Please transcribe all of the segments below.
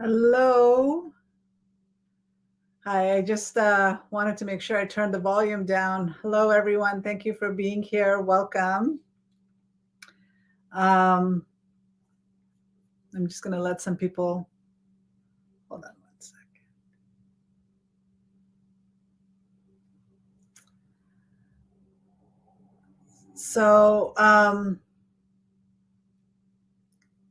Hello. Hi, I just wanted to make sure I turned the volume down. Hello, everyone. Thank you for being here. Welcome. Um, I'm just going to let some people hold on one second. So,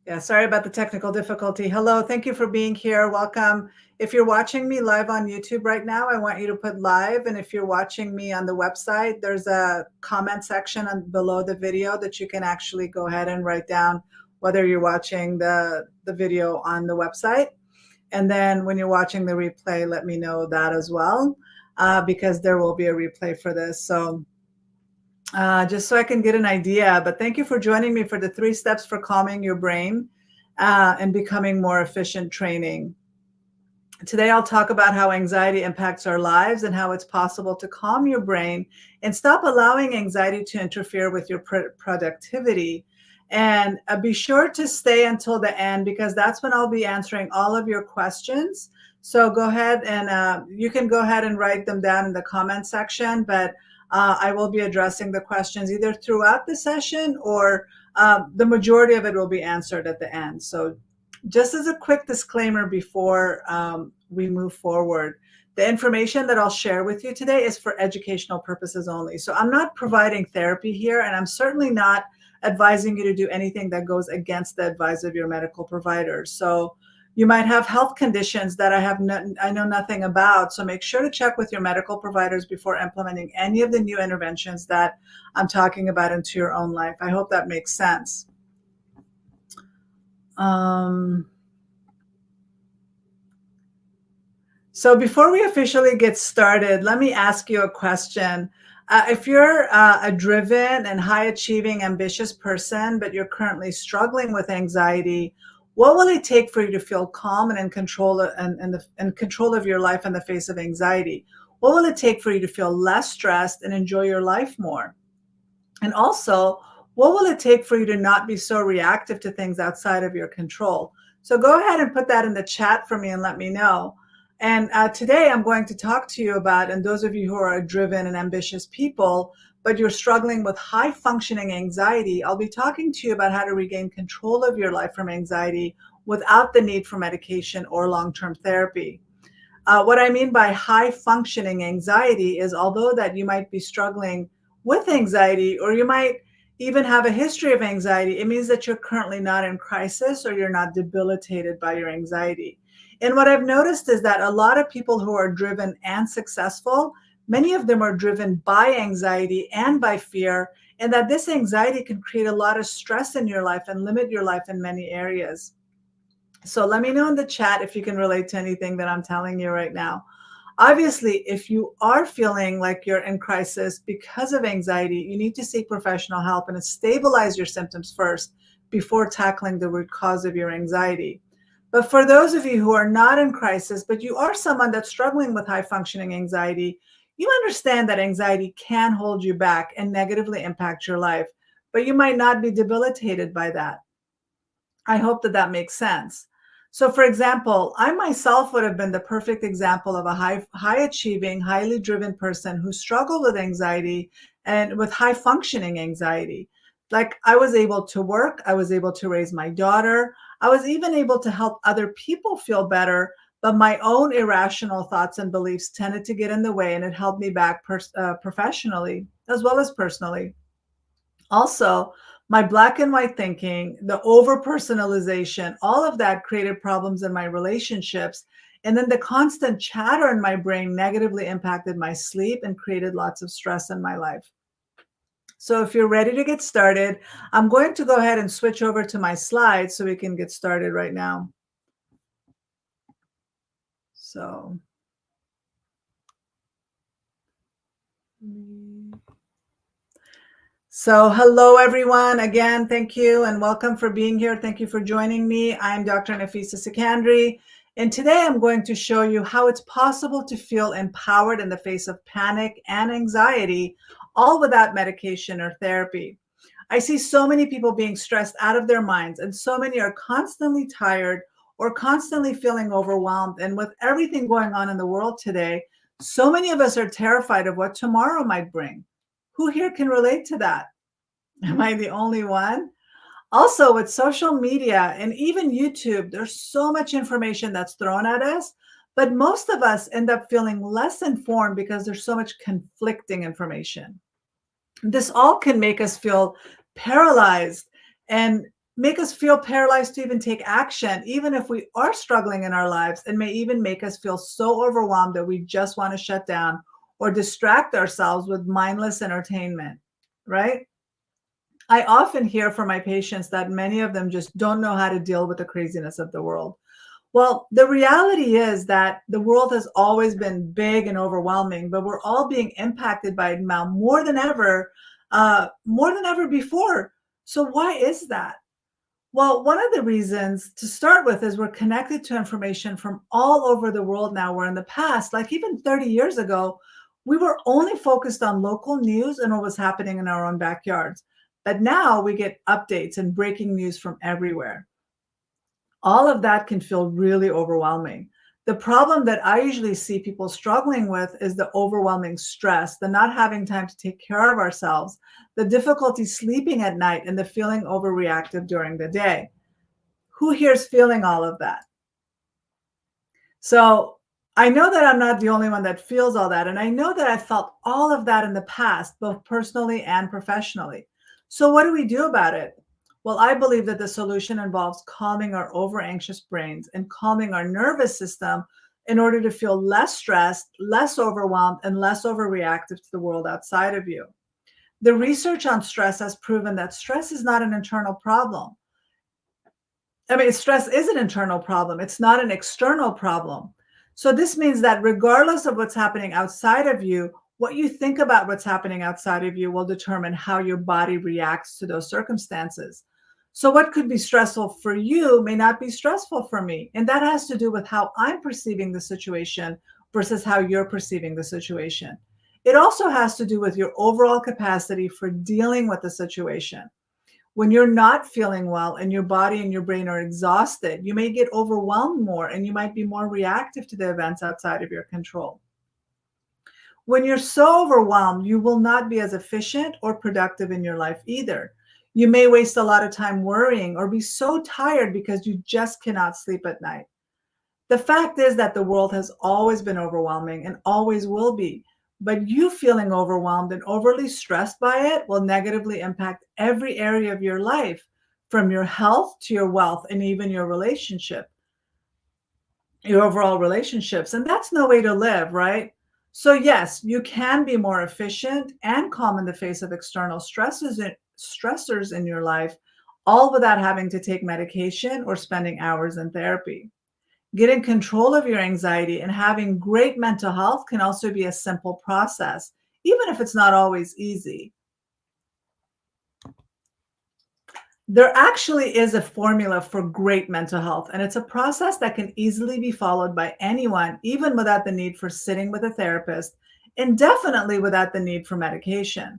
yeah, sorry about the technical difficulty. Hello, thank you for being here. Welcome. If you're watching me live on YouTube right now, I want you to put live. And if you're watching me on the website, there's a comment section below the video that you can actually go ahead and write down whether you're watching the video on the website. And then when you're watching the replay, let me know that as well, because there will be a replay for this. So just so I can get an idea. But thank you for joining me for the 3 steps for calming your brain and becoming more efficient training. Today, I'll talk about how anxiety impacts our lives and how it's possible to calm your brain and stop allowing anxiety to interfere with your productivity. And be sure to stay until the end because that's when I'll be answering all of your questions. So go ahead and you can go ahead and write them down in the comment section, but I will be addressing the questions either throughout the session or the majority of it will be answered at the end. So just as a quick disclaimer before we move forward, the information that I'll share with you today is for educational purposes only. So I'm not providing therapy here, and I'm certainly not advising you to do anything that goes against the advice of your medical provider. So you might have health conditions that I know nothing about. So make sure to check with your medical providers before implementing any of the new interventions that I'm talking about into your own life. I hope that makes sense. So before we officially get started, let me ask you a question. If you're a driven and high achieving, ambitious person, but you're currently struggling with anxiety, what will it take for you to feel calm and in control in control of your life in the face of anxiety? What will it take for you to feel less stressed and enjoy your life more? And also, what will it take for you to not be so reactive to things outside of your control? So go ahead and put that in the chat for me and let me know. And today I'm going to talk to you about, and those of you who are driven and ambitious people, but you're struggling with high functioning anxiety, I'll be talking to you about how to regain control of your life from anxiety without the need for medication or long-term therapy. What I mean by high functioning anxiety is although that you might be struggling with anxiety or you might even have a history of anxiety, it means that you're currently not in crisis or you're not debilitated by your anxiety. And what I've noticed is that a lot of people who are driven and successful, many of them are driven by anxiety and by fear, and that this anxiety can create a lot of stress in your life and limit your life in many areas. So let me know in the chat if you can relate to anything that I'm telling you right now. Obviously, if you are feeling like you're in crisis because of anxiety, you need to seek professional help and stabilize your symptoms first before tackling the root cause of your anxiety. But for those of you who are not in crisis, but you are someone that's struggling with high functioning anxiety, you understand that anxiety can hold you back and negatively impact your life, but you might not be debilitated by that. I hope that that makes sense. So, for example, I myself would have been the perfect example of a high achieving, highly driven person who struggled with anxiety and with high functioning anxiety. Like I was able to work, I was able to raise my daughter, I was even able to help other people feel better, but my own irrational thoughts and beliefs tended to get in the way and it held me back professionally as well as personally. Also, my black and white thinking, the over personalization, all of that created problems in my relationships. And then the constant chatter in my brain negatively impacted my sleep and created lots of stress in my life. So if you're ready to get started, I'm going to go ahead and switch over to my slides so we can get started right now. So. So hello, everyone. Again, thank you and welcome for being here. Thank you for joining me. I'm Dr. Nafisa Sikandri, and today I'm going to show you how it's possible to feel empowered in the face of panic and anxiety, all without medication or therapy. I see so many people being stressed out of their minds, and so many are constantly tired or constantly feeling overwhelmed. And with everything going on in the world today, so many of us are terrified of what tomorrow might bring. Who here can relate to that? Am I the only one? Also, with social media and even YouTube, there's so much information that's thrown at us, but most of us end up feeling less informed because there's so much conflicting information. This all can make us feel paralyzed and make us feel paralyzed to even take action, even if we are struggling in our lives, and may even make us feel so overwhelmed that we just want to shut down or distract ourselves with mindless entertainment, right? I often hear from my patients that many of them just don't know how to deal with the craziness of the world. Well, the reality is that the world has always been big and overwhelming, but we're all being impacted by it now more than ever before. So why is that? Well, one of the reasons to start with is we're connected to information from all over the world now, where in the past, like even 30 years ago, we were only focused on local news and what was happening in our own backyards. But now we get updates and breaking news from everywhere. All of that can feel really overwhelming. The problem that I usually see people struggling with is the overwhelming stress, the not having time to take care of ourselves, the difficulty sleeping at night, and the feeling overreactive during the day. Who here is feeling all of that? So I know that I'm not the only one that feels all that. And I know that I felt all of that in the past, both personally and professionally. So what do we do about it? Well, I believe that the solution involves calming our over anxious brains and calming our nervous system in order to feel less stressed, less overwhelmed, and less overreactive to the world outside of you. The research on stress has proven that stress is not an internal problem. I mean, stress is an internal problem. It's not an external problem. So this means that regardless of what's happening outside of you, what you think about what's happening outside of you will determine how your body reacts to those circumstances. So what could be stressful for you may not be stressful for me. And that has to do with how I'm perceiving the situation versus how you're perceiving the situation. It also has to do with your overall capacity for dealing with the situation. When you're not feeling well and your body and your brain are exhausted, you may get overwhelmed more and you might be more reactive to the events outside of your control. When you're so overwhelmed, you will not be as efficient or productive in your life either. You may waste a lot of time worrying or be so tired because you just cannot sleep at night. The fact is that the world has always been overwhelming and always will be. But you feeling overwhelmed and overly stressed by it will negatively impact every area of your life, from your health to your wealth and even your overall relationships. And that's no way to live, right? So, yes, you can be more efficient and calm in the face of external stressors in your life, all without having to take medication or spending hours in therapy. Getting control of your anxiety and having great mental health can also be a simple process, even if it's not always easy. There actually is a formula for great mental health, and it's a process that can easily be followed by anyone, even without the need for sitting with a therapist, and definitely without the need for medication.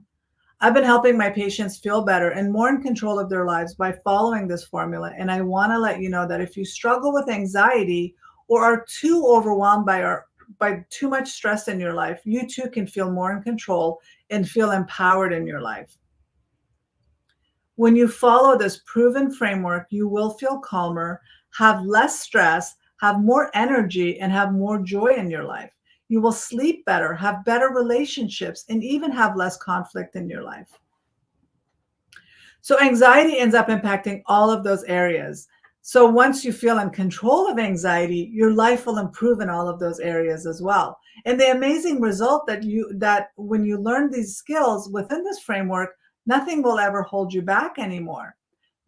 I've been helping my patients feel better and more in control of their lives by following this formula. And I want to let you know that if you struggle with anxiety or are too overwhelmed by too much stress in your life, you too can feel more in control and feel empowered in your life. When you follow this proven framework, you will feel calmer, have less stress, have more energy, and have more joy in your life. You will sleep better, have better relationships, and even have less conflict in your life. So anxiety ends up impacting all of those areas. So once you feel in control of anxiety, your life will improve in all of those areas as well. And the amazing result that when you learn these skills within this framework, nothing will ever hold you back anymore.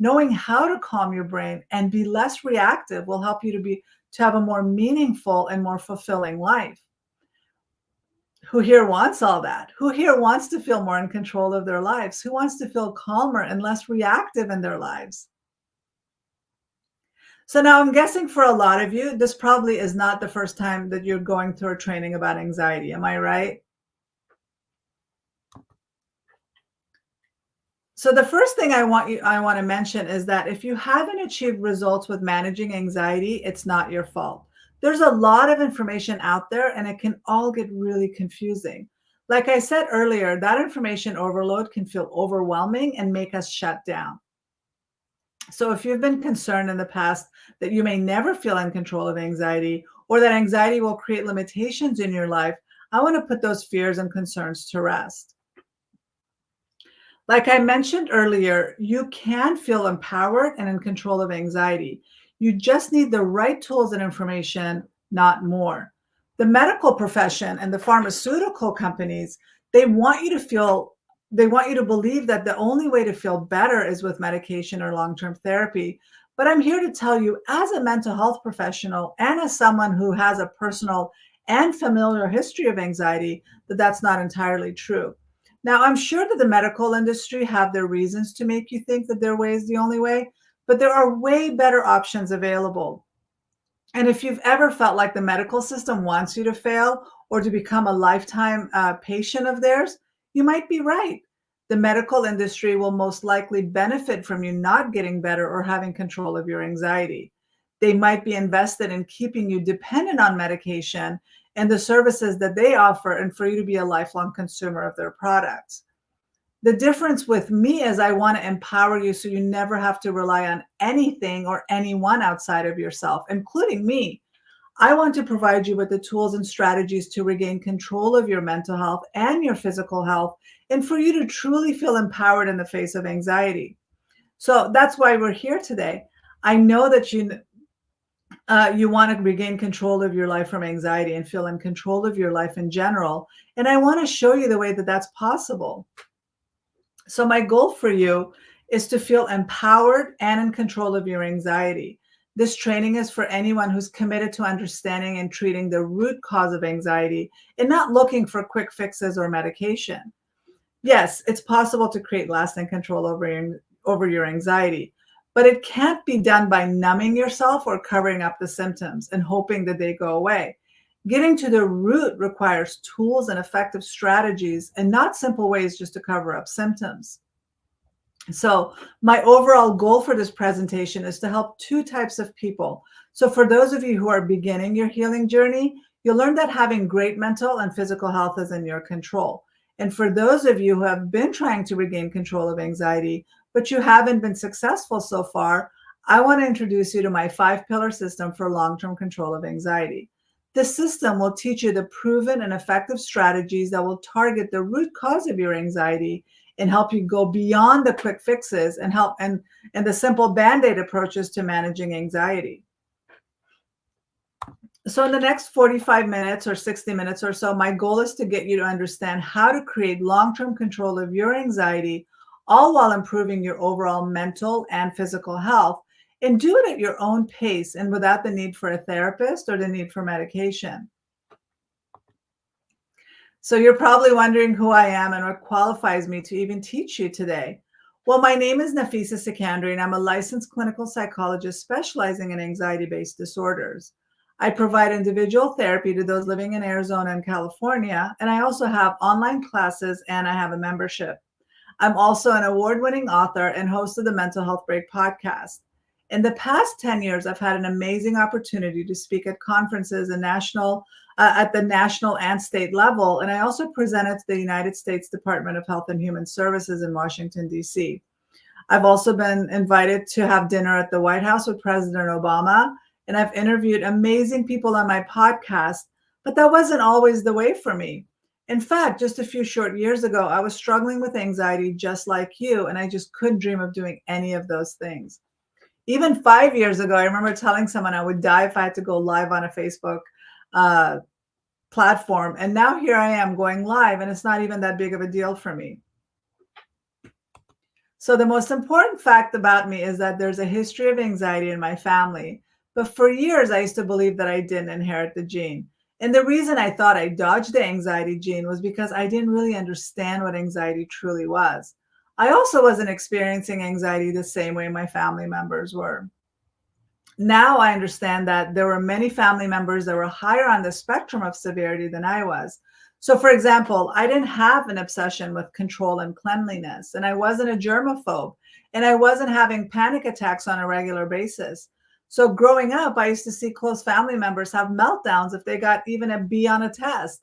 Knowing how to calm your brain and be less reactive will help you to have a more meaningful and more fulfilling life. Who here wants all that? Who here wants to feel more in control of their lives? Who wants to feel calmer and less reactive in their lives? So now I'm guessing for a lot of you, this probably is not the first time that you're going through a training about anxiety. Am I right? So the first thing I want to mention is that if you haven't achieved results with managing anxiety, it's not your fault. There's a lot of information out there and it can all get really confusing. Like I said earlier, that information overload can feel overwhelming and make us shut down. So if you've been concerned in the past that you may never feel in control of anxiety or that anxiety will create limitations in your life, I want to put those fears and concerns to rest. Like I mentioned earlier, you can feel empowered and in control of anxiety. You just need the right tools and information, not more. The medical profession and the pharmaceutical companies, they want you to feel, they want you to believe that the only way to feel better is with medication or long term therapy. But I'm here to tell you, as a mental health professional and as someone who has a personal and familiar history of anxiety, that that's not entirely true. Now, I'm sure that the medical industry have their reasons to make you think that their way is the only way, but there are way better options available. And if you've ever felt like the medical system wants you to fail or to become a lifetime patient of theirs, you might be right. The medical industry will most likely benefit from you not getting better or having control of your anxiety. They might be invested in keeping you dependent on medication and the services that they offer, and for you to be a lifelong consumer of their products. The difference with me is I want to empower you so you never have to rely on anything or anyone outside of yourself, including me. I want to provide you with the tools and strategies to regain control of your mental health and your physical health, and for you to truly feel empowered in the face of anxiety. So that's why we're here today. I know that you want to regain control of your life from anxiety and feel in control of your life in general. And I want to show you the way that that's possible. So, my goal for you is to feel empowered and in control of your anxiety. This training is for anyone who's committed to understanding and treating the root cause of anxiety and not looking for quick fixes or medication. Yes, it's possible to create lasting control over your anxiety, but it can't be done by numbing yourself or covering up the symptoms and hoping that they go away. Getting to the root requires tools and effective strategies and not simple ways just to cover up symptoms. So, my overall goal for this presentation is to help two types of people. So, for those of you who are beginning your healing journey, you'll learn that having great mental and physical health is in your control. And for those of you who have been trying to regain control of anxiety, but you haven't been successful so far, I want to introduce you to my 5 pillar system for long term control of anxiety. This system will teach you the proven and effective strategies that will target the root cause of your anxiety and help you go beyond the quick fixes and and the simple band-aid approaches to managing anxiety. So in the next 45 minutes or 60 minutes or so, my goal is to get you to understand how to create long-term control of your anxiety, all while improving your overall mental and physical health, and do it at your own pace and without the need for a therapist or the need for medication. So you're probably wondering who I am and what qualifies me to even teach you today. Well, my name is Nafisa Sikandri, and I'm a licensed clinical psychologist specializing in anxiety-based disorders. I provide individual therapy to those living in Arizona and California, and I also have online classes and I have a membership. I'm also an award-winning author and host of the Mental Health Break podcast. In the past 10 years, I've had an amazing opportunity to speak at conferences and at the national and state level, and I also presented to the United States Department of Health and Human Services in Washington, D.C. I've also been invited to have dinner at the White House with President Obama, and I've interviewed amazing people on my podcast, but that wasn't always the way for me. In fact, just a few short years ago, I was struggling with anxiety just like you, and I just couldn't dream of doing any of those things. Even 5 years ago, I remember telling someone I would die if I had to go live on a Facebook uh, platform. And now here I am going live, and it's not even that big of a deal for me. So the most important fact about me is that there's a history of anxiety in my family. But for years, I used to believe that I didn't inherit the gene. And the reason I thought I dodged the anxiety gene was because I didn't really understand what anxiety truly was. I also wasn't experiencing anxiety the same way my family members were. Now I understand that there were many family members that were higher on the spectrum of severity than I was. So, for example, I didn't have an obsession with control and cleanliness, and I wasn't a germaphobe, and I wasn't having panic attacks on a regular basis. So, growing up, I used to see close family members have meltdowns if they got even a B on a test.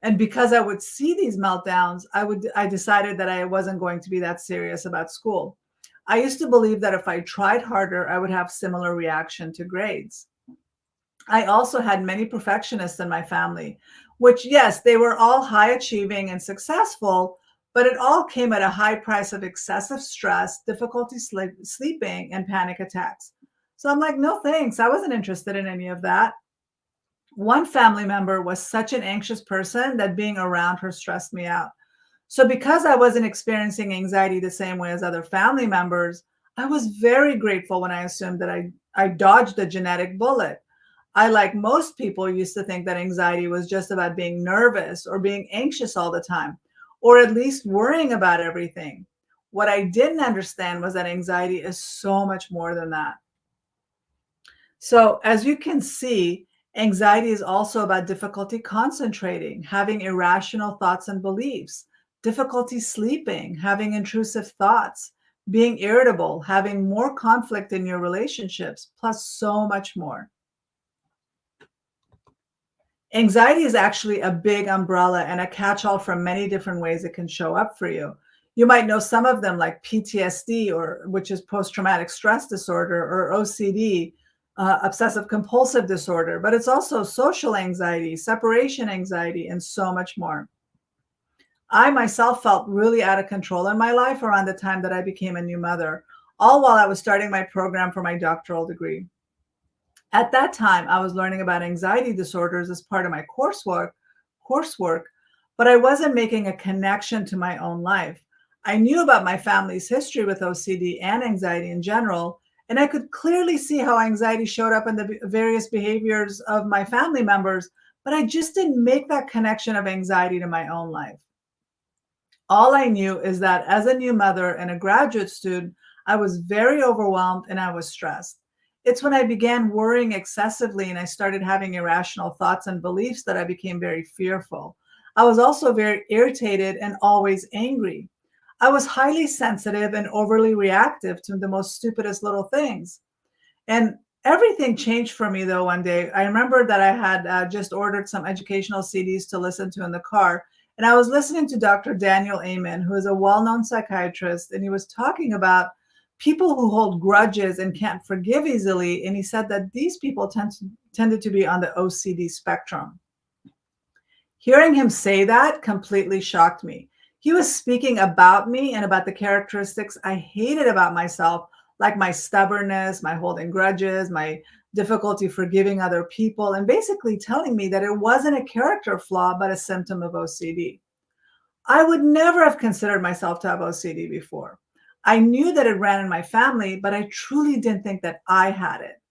And because I would see these meltdowns, I decided that I wasn't going to be that serious about school. I used to believe that if I tried harder, I would have similar reaction to grades. I also had many perfectionists in my family, which, yes, they were all high achieving and successful, but it all came at a high price of excessive stress, difficulty sleeping, and panic attacks. So I'm like, no thanks. I wasn't interested in any of that. One family member was such an anxious person that being around her stressed me out. So, because I wasn't experiencing anxiety the same way as other family members, I was very grateful when I assumed that I dodged a genetic bullet. I, like most people, used to think that anxiety was just about being nervous or being anxious all the time, or at least worrying about everything. What I didn't understand was that anxiety is so much more than that. So, as you can see, anxiety is also about difficulty concentrating, having irrational thoughts and beliefs, difficulty sleeping, having intrusive thoughts, being irritable, having more conflict in your relationships, plus so much more. Anxiety is actually a big umbrella and a catch-all from many different ways it can show up for you. You might know some of them like PTSD, or which is post-traumatic stress disorder, or OCD, obsessive compulsive disorder, but it's also social anxiety, separation anxiety, and so much more. I myself felt really out of control in my life around the time that I became a new mother, all while I was starting my program for my doctoral degree. At that time, I was learning about anxiety disorders as part of my coursework, but I wasn't making a connection to my own life. I knew about my family's history with OCD and anxiety in general, and I could clearly see how anxiety showed up in the various behaviors of my family members, but I just didn't make that connection of anxiety to my own life. All I knew is that as a new mother and a graduate student, I was very overwhelmed and I was stressed. It's when I began worrying excessively and I started having irrational thoughts and beliefs that I became very fearful. I was also very irritated and always angry. I was highly sensitive and overly reactive to the most stupidest little things. And everything changed for me though one day. I remember that I had just ordered some educational CDs to listen to in the car. And I was listening to Dr. Daniel Amen, who is a well known psychiatrist, and he was talking about people who hold grudges and can't forgive easily. And he said that these people tended to be on the OCD spectrum. Hearing him say that completely shocked me. He was speaking about me and about the characteristics I hated about myself, like my stubbornness, my holding grudges, my difficulty forgiving other people, and basically telling me that it wasn't a character flaw, but a symptom of OCD. I would never have considered myself to have OCD before. I knew that it ran in my family, but I truly didn't think that I had it.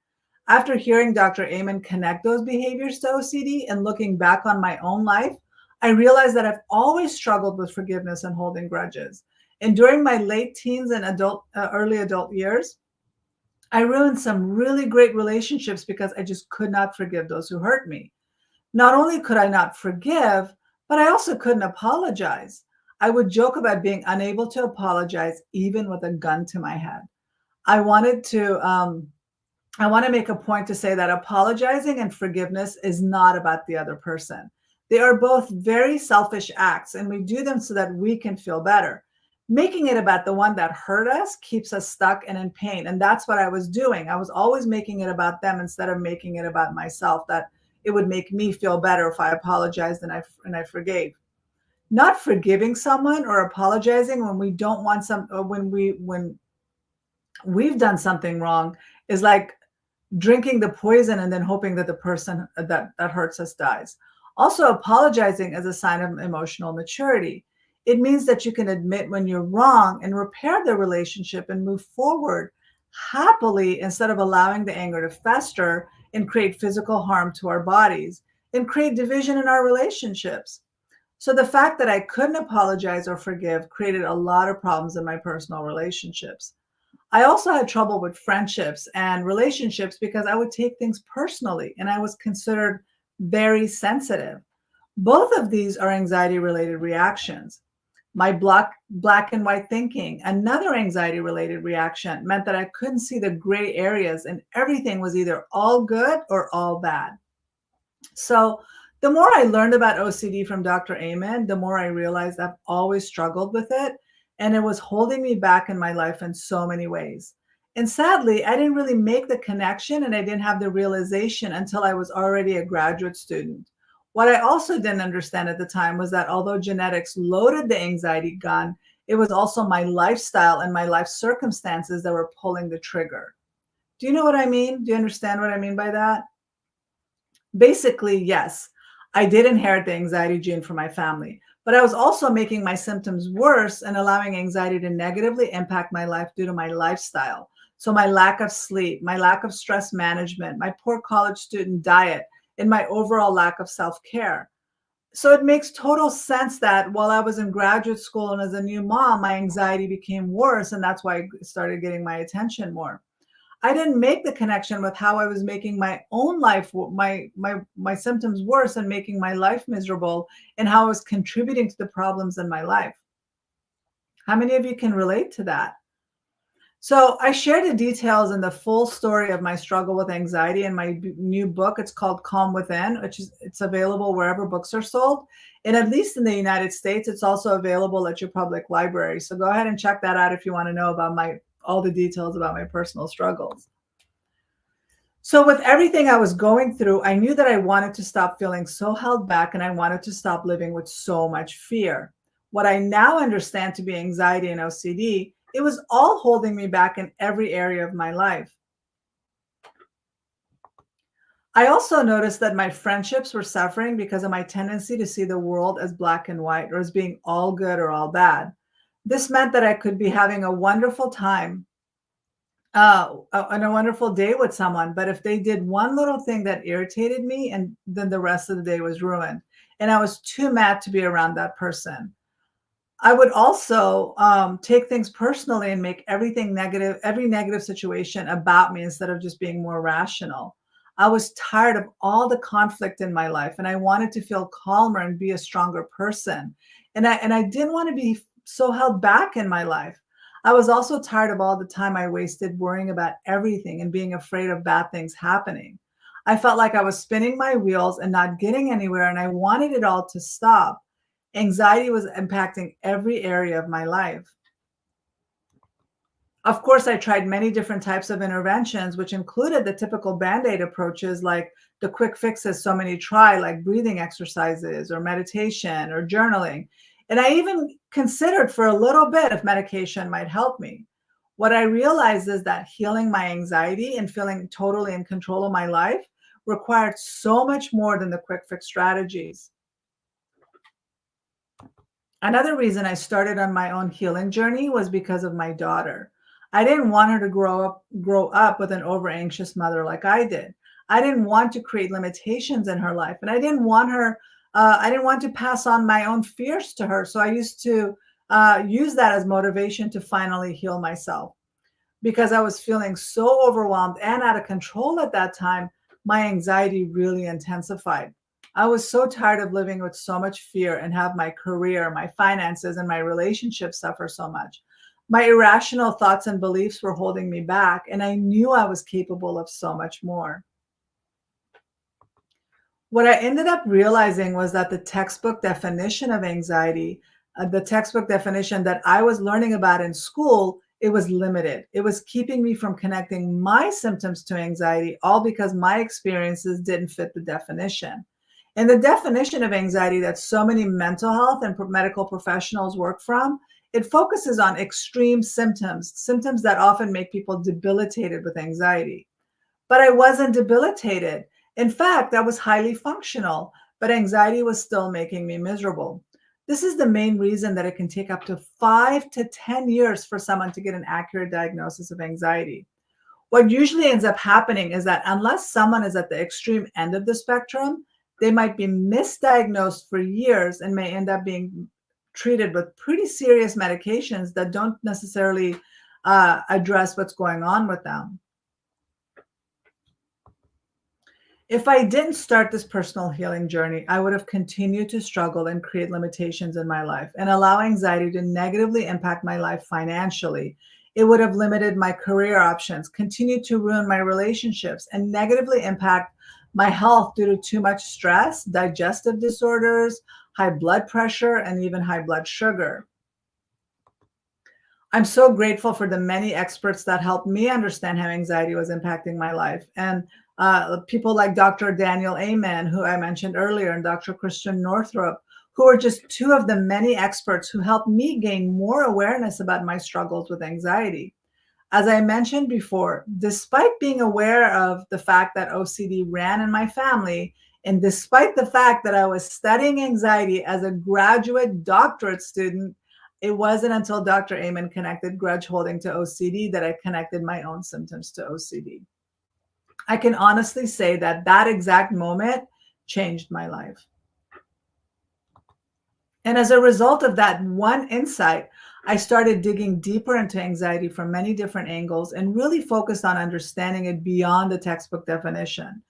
After hearing Dr. Amen connect those behaviors to OCD and looking back on my own life, I realized that I've always struggled with forgiveness and holding grudges. And during my late teens and early adult years, I ruined some really great relationships because I just could not forgive those who hurt me. Not only could I not forgive, but I also couldn't apologize. I would joke about being unable to apologize even with a gun to my head. I wanted to I want to make a point to say that apologizing and forgiveness is not about the other person. They are both very selfish acts, and we do them so that we can feel better. Making it about the one that hurt us keeps us stuck and in pain. And that's what I was doing. I was always making it about them instead of making it about myself, that it would make me feel better if I apologized and I forgave. Not forgiving someone or apologizing when we don't want some, or when we've done something wrong, is like drinking the poison and then hoping that the person that hurts us dies. Also, apologizing is a sign of emotional maturity. It means that you can admit when you're wrong and repair the relationship and move forward happily instead of allowing the anger to fester and create physical harm to our bodies and create division in our relationships. So the fact that I couldn't apologize or forgive created a lot of problems in my personal relationships. I also had trouble with friendships and relationships because I would take things personally and I was considered very sensitive. Both of these are anxiety related reactions. My black and white thinking, another anxiety related reaction, meant that I couldn't see the gray areas and everything was either all good or all bad. So the more I learned about OCD from Dr. Amen, the more I realized I've always struggled with it. And it was holding me back in my life in so many ways. And sadly, I didn't really make the connection and I didn't have the realization until I was already a graduate student. What I also didn't understand at the time was that although genetics loaded the anxiety gun, it was also my lifestyle and my life circumstances that were pulling the trigger. Do you know what I mean? Do you understand what I mean by that? Basically, yes, I did inherit the anxiety gene from my family, but I was also making my symptoms worse and allowing anxiety to negatively impact my life due to my lifestyle. So, my lack of sleep, my lack of stress management, my poor college student diet, and my overall lack of self care. So, it makes total sense that while I was in graduate school and as a new mom, my anxiety became worse. And that's why I started getting my attention more. I didn't make the connection with how I was making my own life, my symptoms worse and making my life miserable, and how I was contributing to the problems in my life. How many of you can relate to that? So I share the details and the full story of my struggle with anxiety in my new book. It's called Calm Within, which is it's available wherever books are sold. And at least in the United States, it's also available at your public library. So go ahead and check that out if you want to know about my all the details about my personal struggles. So, with everything I was going through, I knew that I wanted to stop feeling so held back and I wanted to stop living with so much fear. What I now understand to be anxiety and OCD, it was all holding me back in every area of my life. I also noticed that my friendships were suffering because of my tendency to see the world as black and white or as being all good or all bad. This meant that I could be having a wonderful time and a wonderful day with someone. But if they did one little thing that irritated me, and then the rest of the day was ruined, and I was too mad to be around that person. I would also take things personally and make everything negative, every negative situation about me instead of just being more rational. I was tired of all the conflict in my life, and I wanted to feel calmer and be a stronger person. And I didn't want to be so held back in my life. I was also tired of all the time I wasted worrying about everything and being afraid of bad things happening. I felt like I was spinning my wheels and not getting anywhere, and I wanted it all to stop. Anxiety was impacting every area of my life. Of course, I tried many different types of interventions, which included the typical band aid approaches like the quick fixes so many try, like breathing exercises or meditation or journaling. And I even considered for a little bit if medication might help me. What I realized is that healing my anxiety and feeling totally in control of my life required so much more than the quick fix strategies. Another reason I started on my own healing journey was because of my daughter. I didn't want her to grow up with an over anxious mother like I did. I didn't want to create limitations in her life, and I didn't want to pass on my own fears to her. So I used to use that as motivation to finally heal myself because I was feeling so overwhelmed and out of control at that time. My anxiety really intensified. I was so tired of living with so much fear and have my career, my finances, and my relationships suffer so much. My irrational thoughts and beliefs were holding me back, and I knew I was capable of so much more. What I ended up realizing was that the textbook definition of anxiety, the textbook definition that I was learning about in school, it was limited. It was keeping me from connecting my symptoms to anxiety, all because my experiences didn't fit the definition. And the definition of anxiety that so many mental health and medical professionals work from, it focuses on extreme symptoms, symptoms that often make people debilitated with anxiety. But I wasn't debilitated. In fact, I was highly functional, but anxiety was still making me miserable. This is the main reason that it can take up to 5 to 10 years for someone to get an accurate diagnosis of anxiety. What usually ends up happening is that unless someone is at the extreme end of the spectrum, they might be misdiagnosed for years and may end up being treated with pretty serious medications that don't necessarily address what's going on with them. If I didn't start this personal healing journey, I would have continued to struggle and create limitations in my life and allow anxiety to negatively impact my life financially. It would have limited my career options, continued to ruin my relationships, and negatively impact my health due to too much stress, digestive disorders, high blood pressure, and even high blood sugar. I'm so grateful for the many experts that helped me understand how anxiety was impacting my life. And people like Dr. Daniel Amen, who I mentioned earlier, and Dr. Christian Northrup, who are just two of the many experts who helped me gain more awareness about my struggles with anxiety. As I mentioned before, despite being aware of the fact that OCD ran in my family, and despite the fact that I was studying anxiety as a graduate doctorate student, it wasn't until Dr. Amen connected grudge holding to OCD that I connected my own symptoms to OCD. I can honestly say that that exact moment changed my life. And as a result of that one insight, I started digging deeper into anxiety from many different angles and really focused on understanding it beyond the textbook definition.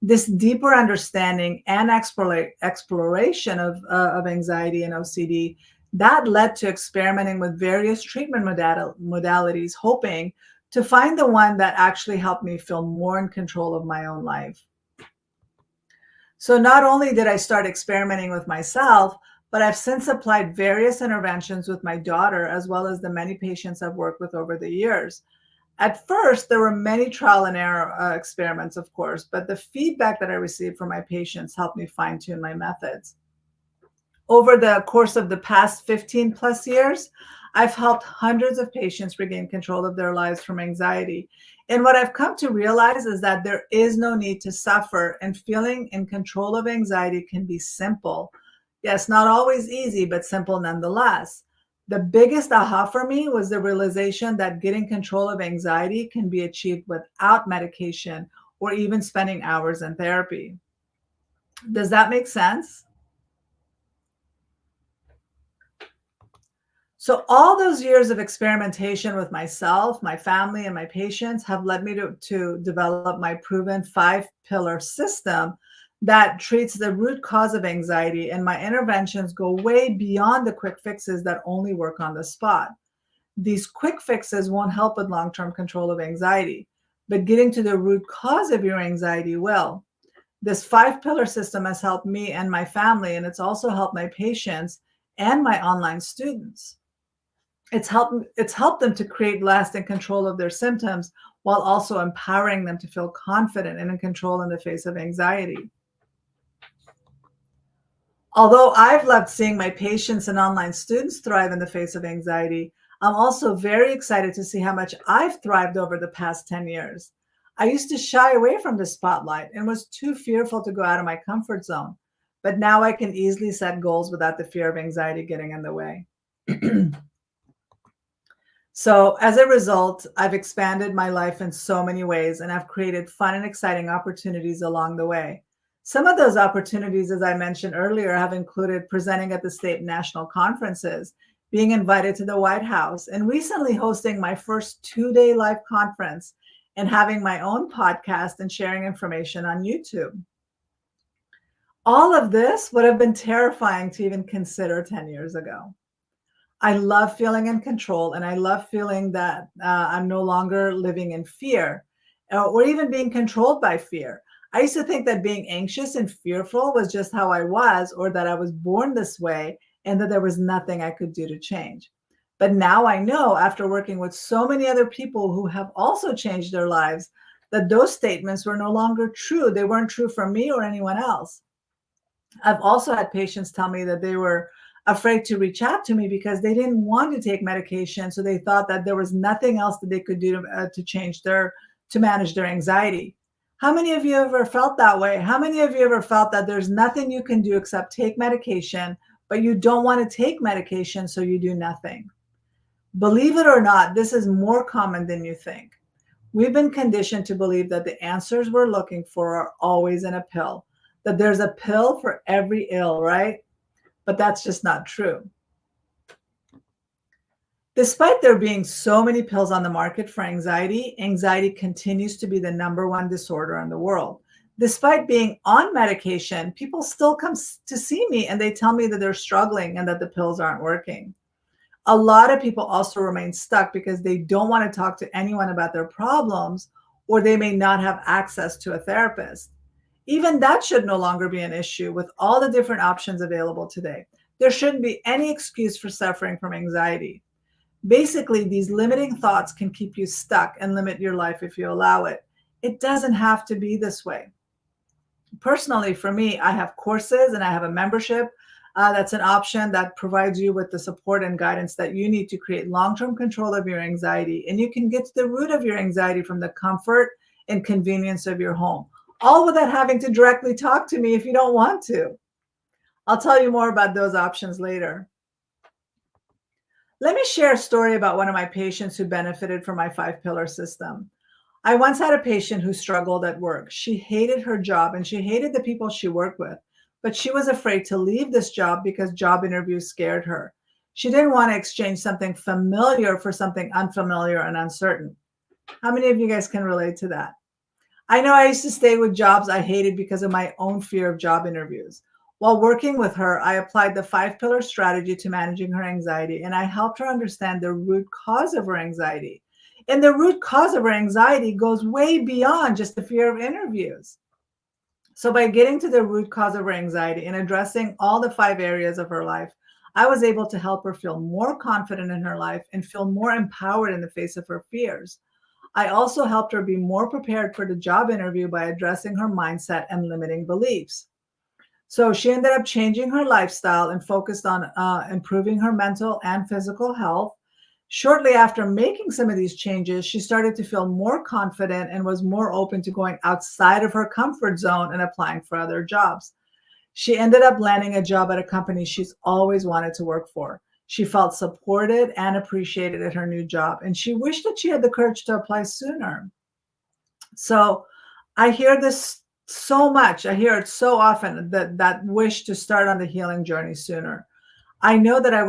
This deeper understanding and exploration of anxiety and OCD that led to experimenting with various treatment modalities, hoping to find the one that actually helped me feel more in control of my own life. So not only did I start experimenting with myself, but I've since applied various interventions with my daughter, as well as the many patients I've worked with over the years. At first, there were many trial and error experiments, of course, but the feedback that I received from my patients helped me fine tune my methods. Over the course of the past 15 plus years, I've helped hundreds of patients regain control of their lives from anxiety. And what I've come to realize is that there is no need to suffer, and feeling in control of anxiety can be simple. Yes, not always easy, but simple nonetheless. The biggest aha for me was the realization that getting control of anxiety can be achieved without medication or even spending hours in therapy. Does that make sense? So all those years of experimentation with myself, my family, and my patients have led me to develop my proven 5 pillar system that treats the root cause of anxiety. And my interventions go way beyond the quick fixes that only work on the spot. These quick fixes won't help with long-term control of anxiety, but getting to the root cause of your anxiety will. This 5 pillar system has helped me and my family, and it's also helped my patients and my online students. It's helped them to create lasting control of their symptoms while also empowering them to feel confident and in control in the face of anxiety. Although I've loved seeing my patients and online students thrive in the face of anxiety, I'm also very excited to see how much I've thrived over the past 10 years. I used to shy away from the spotlight and was too fearful to go out of my comfort zone. But now I can easily set goals without the fear of anxiety getting in the way. So, as a result, I've expanded my life in so many ways, and I've created fun and exciting opportunities along the way. Some of those opportunities, as I mentioned earlier, have included presenting at the state and national conferences, being invited to the White House, and recently hosting my first 2-day live conference and having my own podcast and sharing information on YouTube. All of this would have been terrifying to even consider 10 years ago. I love feeling in control, and I love feeling that I'm no longer living in fear or even being controlled by fear. I used to think that being anxious and fearful was just how I was, or that I was born this way, and that there was nothing I could do to change. But now I know, after working with so many other people who have also changed their lives, that those statements were no longer true. They weren't true for me or anyone else. I've also had patients tell me that they were afraid to reach out to me because they didn't want to take medication. So they thought that there was nothing else that they could do to change to manage their anxiety. How many of you ever felt that way? How many of you ever felt that there's nothing you can do except take medication, but you don't want to take medication, so you do nothing? Believe it or not, this is more common than you think. We've been conditioned to believe that the answers we're looking for are always in a pill, that there's a pill for every ill, right? But that's just not true. Despite there being so many pills on the market for anxiety, anxiety continues to be the number one disorder in the world. Despite being on medication, people still come to see me and they tell me that they're struggling and that the pills aren't working. A lot of people also remain stuck because they don't want to talk to anyone about their problems, or they may not have access to a therapist. Even that should no longer be an issue with all the different options available today. There shouldn't be any excuse for suffering from anxiety. Basically, these limiting thoughts can keep you stuck and limit your life if you allow it. It doesn't have to be this way. Personally, for me, I have courses and I have a membership. That's an option that provides you with the support and guidance that you need to create long term control of your anxiety. And you can get to the root of your anxiety from the comfort and convenience of your home, all without having to directly talk to me if you don't want to. I'll tell you more about those options later. Let me share a story about one of my patients who benefited from my 5 pillar system. I once had a patient who struggled at work. She hated her job and she hated the people she worked with, but she was afraid to leave this job because job interviews scared her. She didn't want to exchange something familiar for something unfamiliar and uncertain. How many of you guys can relate to that? I know I used to stay with jobs I hated because of my own fear of job interviews. While working with her, I applied the 5 pillar strategy to managing her anxiety, and I helped her understand the root cause of her anxiety. And the root cause of her anxiety goes way beyond just the fear of interviews. So, by getting to the root cause of her anxiety and addressing all the 5 areas of her life, I was able to help her feel more confident in her life and feel more empowered in the face of her fears. I also helped her be more prepared for the job interview by addressing her mindset and limiting beliefs. So she ended up changing her lifestyle and focused on improving her mental and physical health. Shortly after making some of these changes, she started to feel more confident and was more open to going outside of her comfort zone and applying for other jobs. She ended up landing a job at a company she's always wanted to work for. She felt supported and appreciated at her new job, and she wished that she had the courage to apply sooner. So I hear this so much. I hear it so often, that wish to start on the healing journey sooner. I know that I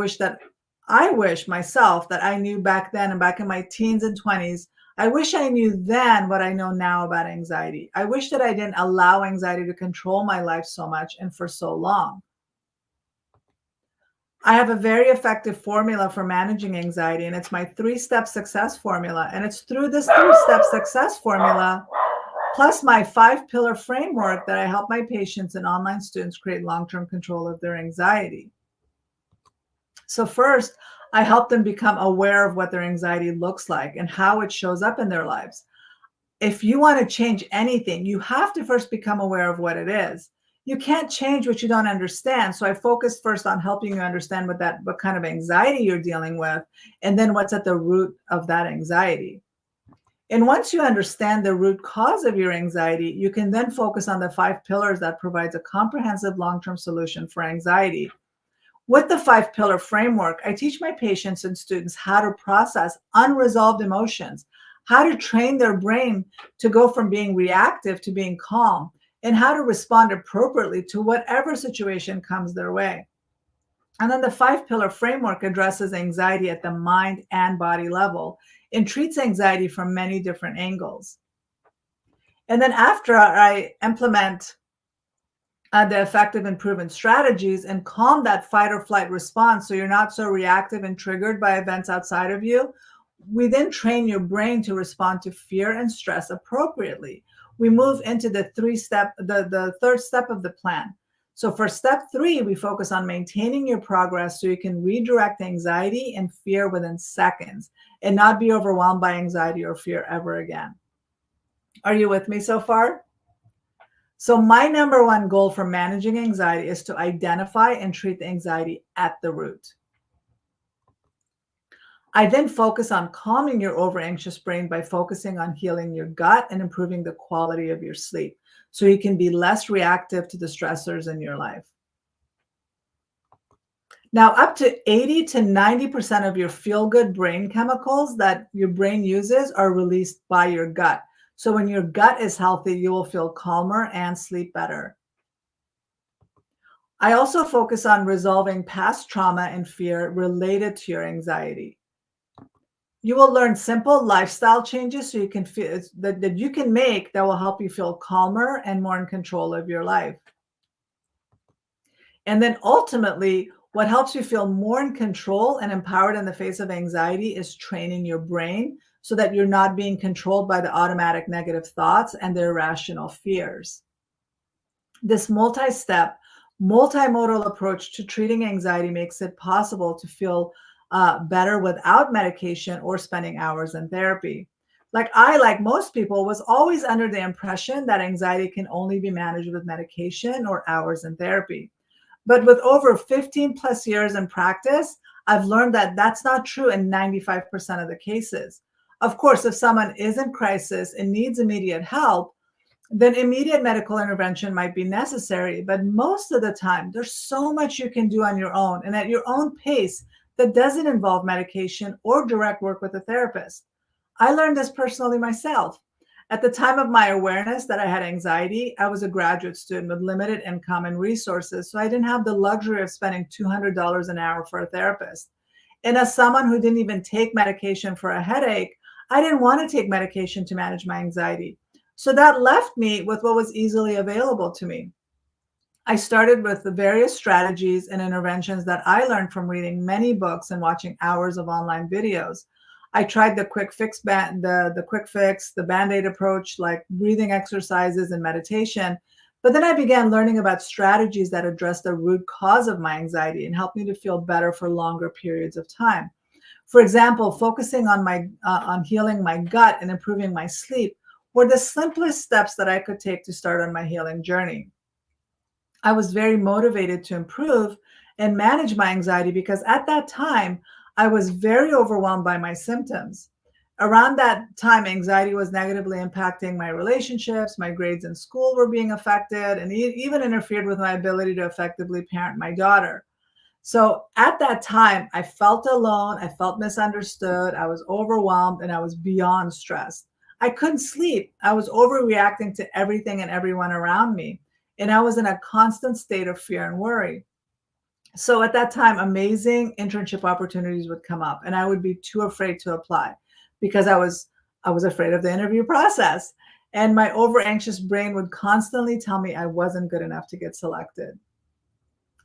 wish myself that I knew back then and back in my teens and 20s. I wish I knew then what I know now about anxiety. I wish that I didn't allow anxiety to control my life so much and for so long. I have a very effective formula for managing anxiety, and it's my 3 step success formula. And it's through this 3 step success formula, plus my 5 pillar framework, that I help my patients and online students create long term control of their anxiety. So, first, I help them become aware of what their anxiety looks like and how it shows up in their lives. If you want to change anything, you have to first become aware of what it is. You can't change what you don't understand. So I focus first on helping you understand what kind of anxiety you're dealing with, and then what's at the root of that anxiety. And once you understand the root cause of your anxiety, you can then focus on the 5 pillars that provides a comprehensive long-term solution for anxiety. With the 5 pillar framework, I teach my patients and students how to process unresolved emotions, how to train their brain to go from being reactive to being calm, and how to respond appropriately to whatever situation comes their way. And then the 5 pillar framework addresses anxiety at the mind and body level and treats anxiety from many different angles. And then after I implement the effective and proven strategies and calm that fight or flight response so you're not so reactive and triggered by events outside of you, we then train your brain to respond to fear and stress appropriately. We move into the third step of the plan. So for step 3, we focus on maintaining your progress so you can redirect anxiety and fear within seconds and not be overwhelmed by anxiety or fear ever again. Are you with me so far? So my number one goal for managing anxiety is to identify and treat the anxiety at the root. I then focus on calming your over anxious brain by focusing on healing your gut and improving the quality of your sleep so you can be less reactive to the stressors in your life. Now, up to 80 to 90% of your feel good brain chemicals that your brain uses are released by your gut. So when your gut is healthy, you will feel calmer and sleep better. I also focus on resolving past trauma and fear related to your anxiety. You will learn simple lifestyle changes so you can feel that you can make that will help you feel calmer and more in control of your life. And then ultimately, what helps you feel more in control and empowered in the face of anxiety is training your brain so that you're not being controlled by the automatic negative thoughts and the irrational fears. This multi step, multimodal approach to treating anxiety makes it possible to feel better without medication or spending hours in therapy. Like most people, was always under the impression that anxiety can only be managed with medication or hours in therapy. But with over 15 plus years in practice, I've learned that that's not true in 95% of the cases. Of course, if someone is in crisis and needs immediate help, then immediate medical intervention might be necessary. But most of the time, there's so much you can do on your own and at your own pace that doesn't involve medication or direct work with a therapist. I learned this personally myself. At the time of my awareness that I had anxiety, I was a graduate student with limited income and resources, so I didn't have the luxury of spending $200 an hour for a therapist. And as someone who didn't even take medication for a headache, I didn't want to take medication to manage my anxiety. So that left me with what was easily available to me. I started with the various strategies and interventions that I learned from reading many books and watching hours of online videos. I tried the quick fix, the band-aid approach, like breathing exercises and meditation. But then I began learning about strategies that address the root cause of my anxiety and helped me to feel better for longer periods of time. For example, focusing on healing my gut and improving my sleep were the simplest steps that I could take to start on my healing journey. I was very motivated to improve and manage my anxiety because at that time, I was very overwhelmed by my symptoms. Around that time, anxiety was negatively impacting my relationships, my grades in school were being affected, and even interfered with my ability to effectively parent my daughter. So at that time, I felt alone, I felt misunderstood, I was overwhelmed, and I was beyond stressed. I couldn't sleep. I was overreacting to everything and everyone around me, and I was in a constant state of fear and worry. So at that time, amazing internship opportunities would come up, and I would be too afraid to apply because I was afraid of the interview process. And my over anxious brain would constantly tell me I wasn't good enough to get selected.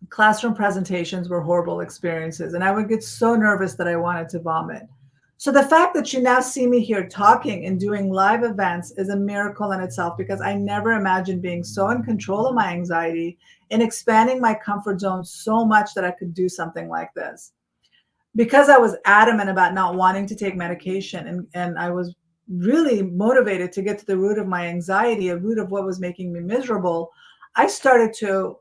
Classroom presentations were horrible experiences, and I would get so nervous that I wanted to vomit. So the fact that you now see me here talking and doing live events is a miracle in itself because I never imagined being so in control of my anxiety and expanding my comfort zone so much that I could do something like this. Because I was adamant about not wanting to take medication, and I was really motivated to get to the root of my anxiety, a root of what was making me miserable, I started to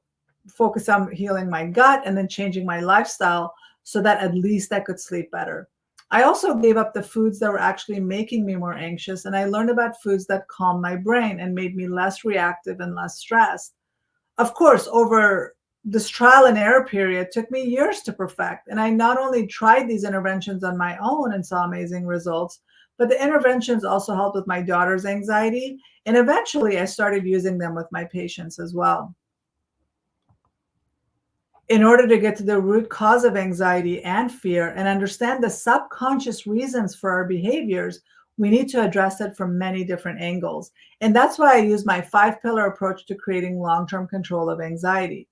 focus on healing my gut and then changing my lifestyle so that at least I could sleep better. I also gave up the foods that were actually making me more anxious, and I learned about foods that calmed my brain and made me less reactive and less stressed. Of course, over this trial and error period took me years to perfect. And I not only tried these interventions on my own and saw amazing results, but the interventions also helped with my daughter's anxiety. And eventually I started using them with my patients as well. In order to get to the root cause of anxiety and fear and understand the subconscious reasons for our behaviors, we need to address it from many different angles. And that's why I use my 5 pillar approach to creating long term control of anxiety.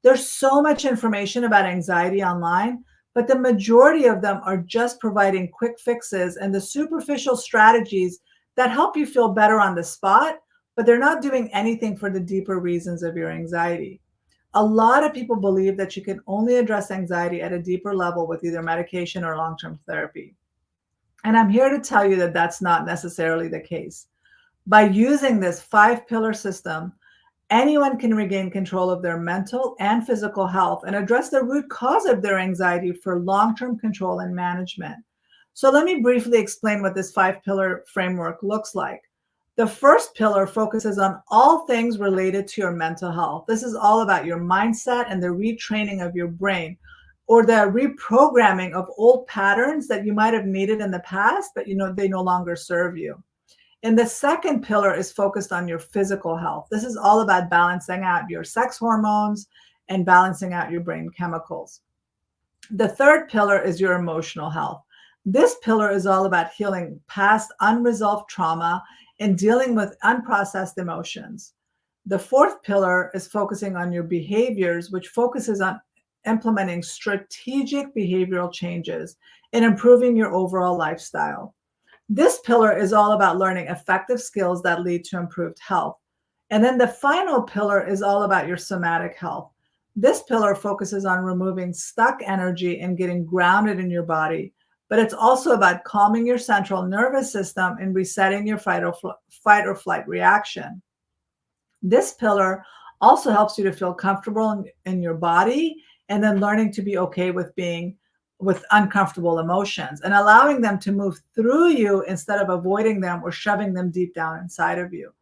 There's so much information about anxiety online, but the majority of them are just providing quick fixes and the superficial strategies that help you feel better on the spot, but they're not doing anything for the deeper reasons of your anxiety. A lot of people believe that you can only address anxiety at a deeper level with either medication or long term therapy. And I'm here to tell you that that's not necessarily the case. By using this 5 pillar system, anyone can regain control of their mental and physical health and address the root cause of their anxiety for long term control and management. So, let me briefly explain what this 5 pillar framework looks like. The first pillar focuses on all things related to your mental health. This is all about your mindset and the retraining of your brain or the reprogramming of old patterns that you might have needed in the past, but they no longer serve you. And the second pillar is focused on your physical health. This is all about balancing out your sex hormones and balancing out your brain chemicals. The third pillar is your emotional health. This pillar is all about healing past unresolved trauma and dealing with unprocessed emotions. The fourth pillar is focusing on your behaviors, which focuses on implementing strategic behavioral changes and improving your overall lifestyle. This pillar is all about learning effective skills that lead to improved health. And then the final pillar is all about your somatic health. This pillar focuses on removing stuck energy and getting grounded in your body, but it's also about calming your central nervous system and resetting your fight or flight reaction. This pillar also helps you to feel comfortable in your body and then learning to be okay with being with uncomfortable emotions and allowing them to move through you instead of avoiding them or shoving them deep down inside of you.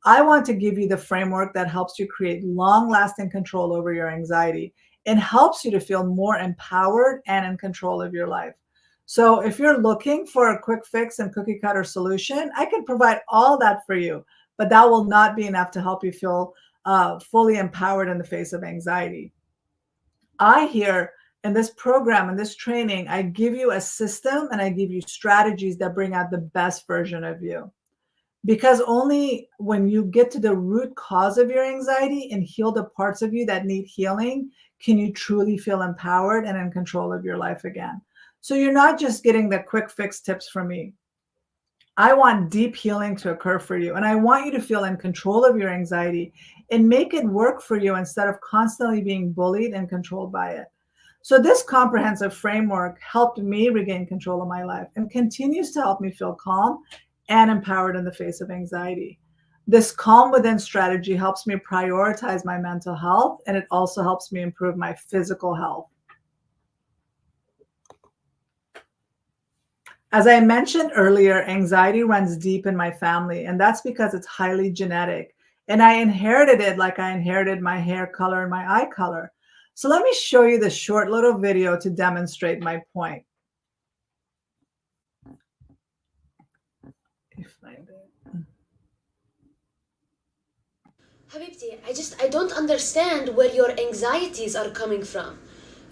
I want to give you the framework that helps you create long lasting control over your anxiety and helps you to feel more empowered and in control of your life. So, if you're looking for a quick fix and cookie cutter solution, I can provide all that for you, but that will not be enough to help you feel fully empowered in the face of anxiety. I here in this program, in this training, I give you a system and I give you strategies that bring out the best version of you. Because only when you get to the root cause of your anxiety and heal the parts of you that need healing, can you truly feel empowered and in control of your life again. So you're not just getting the quick fix tips from me. I want deep healing to occur for you. And I want you to feel in control of your anxiety and make it work for you instead of constantly being bullied and controlled by it. So, this comprehensive framework helped me regain control of my life and continues to help me feel calm and empowered in the face of anxiety. This calm within strategy helps me prioritize my mental health and it also helps me improve my physical health. As I mentioned earlier, anxiety runs deep in my family, and that's because it's highly genetic. And I inherited it like I inherited my hair color and my eye color. So let me show you this short little video to demonstrate my point. Habibti, I don't understand where your anxieties are coming from.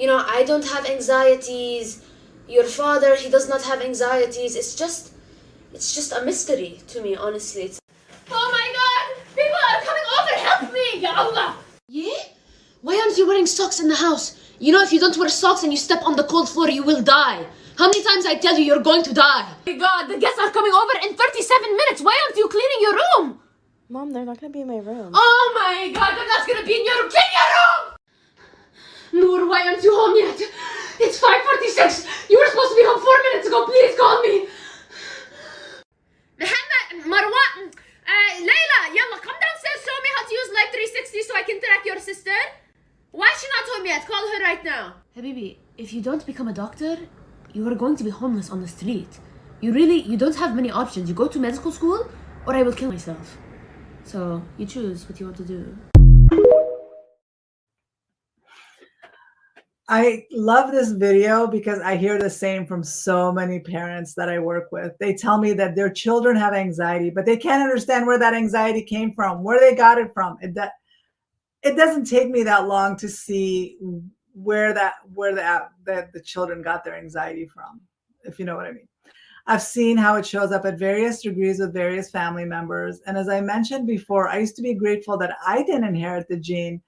I don't have anxieties. Your father, he does not have anxieties. It's just a mystery to me, honestly. Oh my God! People are coming over! Help me! Ya Allah! Yeah? Why aren't you wearing socks in the house? If you don't wear socks and you step on the cold floor, you will die. How many times I tell you you're going to die? Oh my God, the guests are coming over in 37 minutes. Why aren't you cleaning your room? Mom, they're not gonna be in my room. Oh my God, they're not gonna be in your room. Clean your room! Noor, why aren't you home yet? It's 5:46. You were supposed to be home 4 minutes ago. Please call me. Muhammad, Marwan, Layla, yalla, come downstairs. Show me how to use Live 360 so I can track your sister. Why is she not home yet? Call her right now. Habibi, if you don't become a doctor, you are going to be homeless on the street. You don't have many options. You go to medical school or I will kill myself. So you choose what you want to do. I love this video because I hear the same from so many parents that I work with. They tell me that their children have anxiety, but they can't understand where that anxiety came from, where they got it from. It doesn't take me that long to see where the children got their anxiety from, if you know what I mean. I've seen how it shows up at various degrees with various family members. And as I mentioned before, I used to be grateful that I didn't inherit the gene.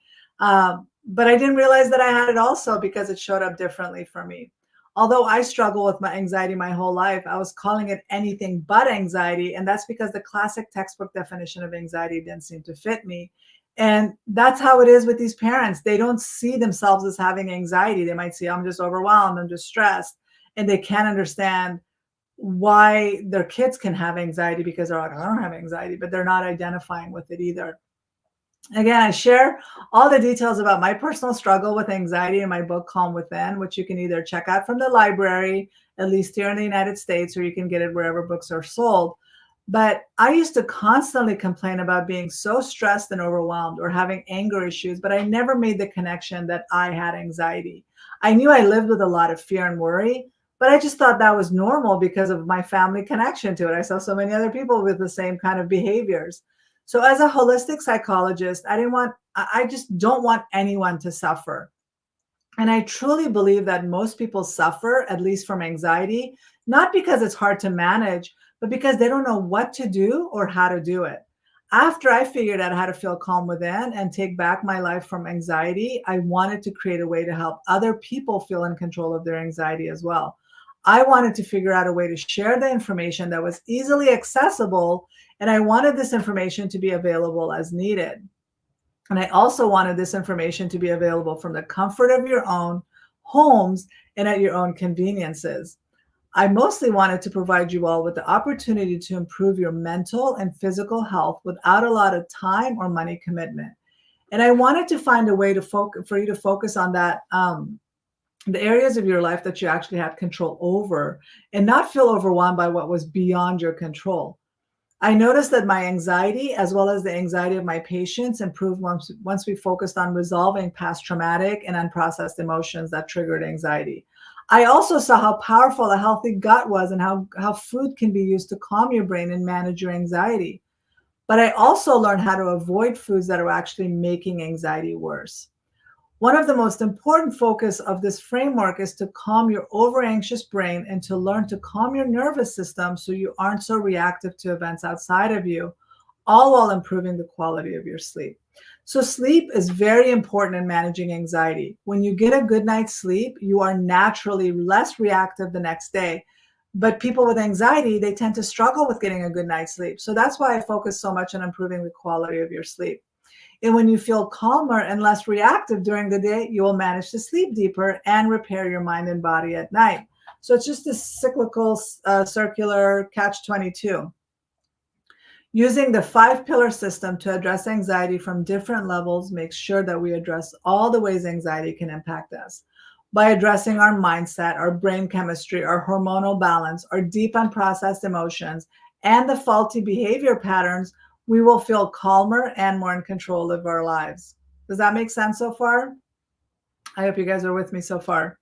But I didn't realize that I had it also because it showed up differently for me. Although I struggle with my anxiety my whole life, I was calling it anything but anxiety. And that's because the classic textbook definition of anxiety didn't seem to fit me. And that's how it is with these parents. They don't see themselves as having anxiety. They might say, I'm just overwhelmed, I'm just stressed. And they can't understand why their kids can have anxiety because they're like, I don't have anxiety, but they're not identifying with it either. Again, I share all the details about my personal struggle with anxiety in my book, Calm Within, which you can either check out from the library, at least here in the United States, or you can get it wherever books are sold. But I used to constantly complain about being so stressed and overwhelmed or having anger issues, but I never made the connection that I had anxiety. I knew I lived with a lot of fear and worry, but I just thought that was normal because of my family connection to it. I saw so many other people with the same kind of behaviors. So as a holistic psychologist, I just don't want anyone to suffer. And I truly believe that most people suffer, at least from anxiety, not because it's hard to manage, but because they don't know what to do or how to do it. After I figured out how to feel calm within and take back my life from anxiety, I wanted to create a way to help other people feel in control of their anxiety as well. I wanted to figure out a way to share the information that was easily accessible, and I wanted this information to be available as needed. And I also wanted this information to be available from the comfort of your own homes and at your own conveniences. I mostly wanted to provide you all with the opportunity to improve your mental and physical health without a lot of time or money commitment. And I wanted to find a way to for you to focus on that, the areas of your life that you actually had control over, and not feel overwhelmed by what was beyond your control. I noticed that my anxiety, as well as the anxiety of my patients, improved once we focused on resolving past traumatic and unprocessed emotions that triggered anxiety. I also saw how powerful a healthy gut was and how food can be used to calm your brain and manage your anxiety. But I also learned how to avoid foods that are actually making anxiety worse. One of the most important focus of this framework is to calm your over anxious brain and to learn to calm your nervous system so you aren't so reactive to events outside of you, all while improving the quality of your sleep. So sleep is very important in managing anxiety. When you get a good night's sleep, you are naturally less reactive the next day. But people with anxiety, they tend to struggle with getting a good night's sleep. So that's why I focus so much on improving the quality of your sleep. And when you feel calmer and less reactive during the day, you will manage to sleep deeper and repair your mind and body at night. So it's just this cyclical, circular catch 22. Using the 5 pillar system to address anxiety from different levels makes sure that we address all the ways anxiety can impact us. By addressing our mindset, our brain chemistry, our hormonal balance, our deep unprocessed emotions, and the faulty behavior patterns, we will feel calmer and more in control of our lives. Does that make sense so far? I hope you guys are with me so far.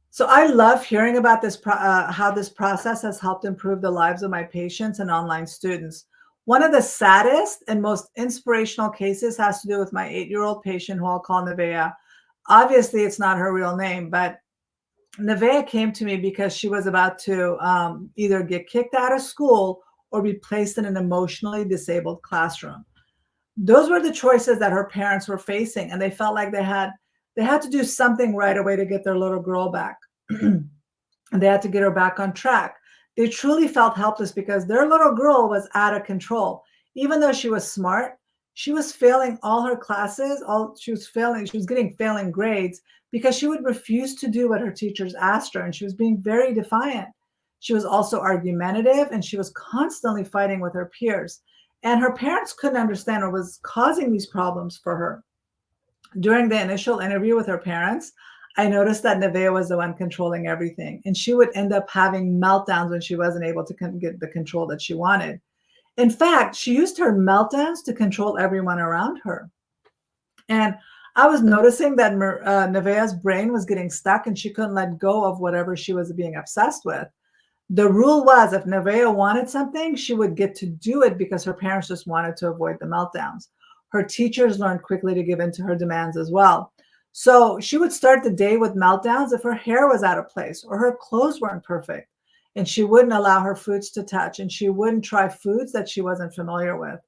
So I love hearing about this, how this process has helped improve the lives of my patients and online students. One of the saddest and most inspirational cases has to do with my 8-year-old patient who I'll call Nevaeh. Obviously, it's not her real name, but Nevaeh came to me because she was about to either get kicked out of school or be placed in an emotionally disabled classroom. Those were the choices that her parents were facing, and they felt like they had to do something right away to get their little girl back. And they had to get her back on track. They truly felt helpless because their little girl was out of control. Even though she was smart, she was failing all her classes. She was getting failing grades because she would refuse to do what her teachers asked her, and she was being very defiant. She was also argumentative, and she was constantly fighting with her peers. And her parents couldn't understand what was causing these problems for her. During the initial interview with her parents, I noticed that Nevaeh was the one controlling everything, and she would end up having meltdowns when she wasn't able to get the control that she wanted. In fact, she used her meltdowns to control everyone around her. And I was noticing that Nevaeh's brain was getting stuck and she couldn't let go of whatever she was being obsessed with. The rule was if Nevaeh wanted something, she would get to do it because her parents just wanted to avoid the meltdowns. Her teachers learned quickly to give in to her demands as well. So she would start the day with meltdowns if her hair was out of place or her clothes weren't perfect. And she wouldn't allow her foods to touch, and she wouldn't try foods that she wasn't familiar with.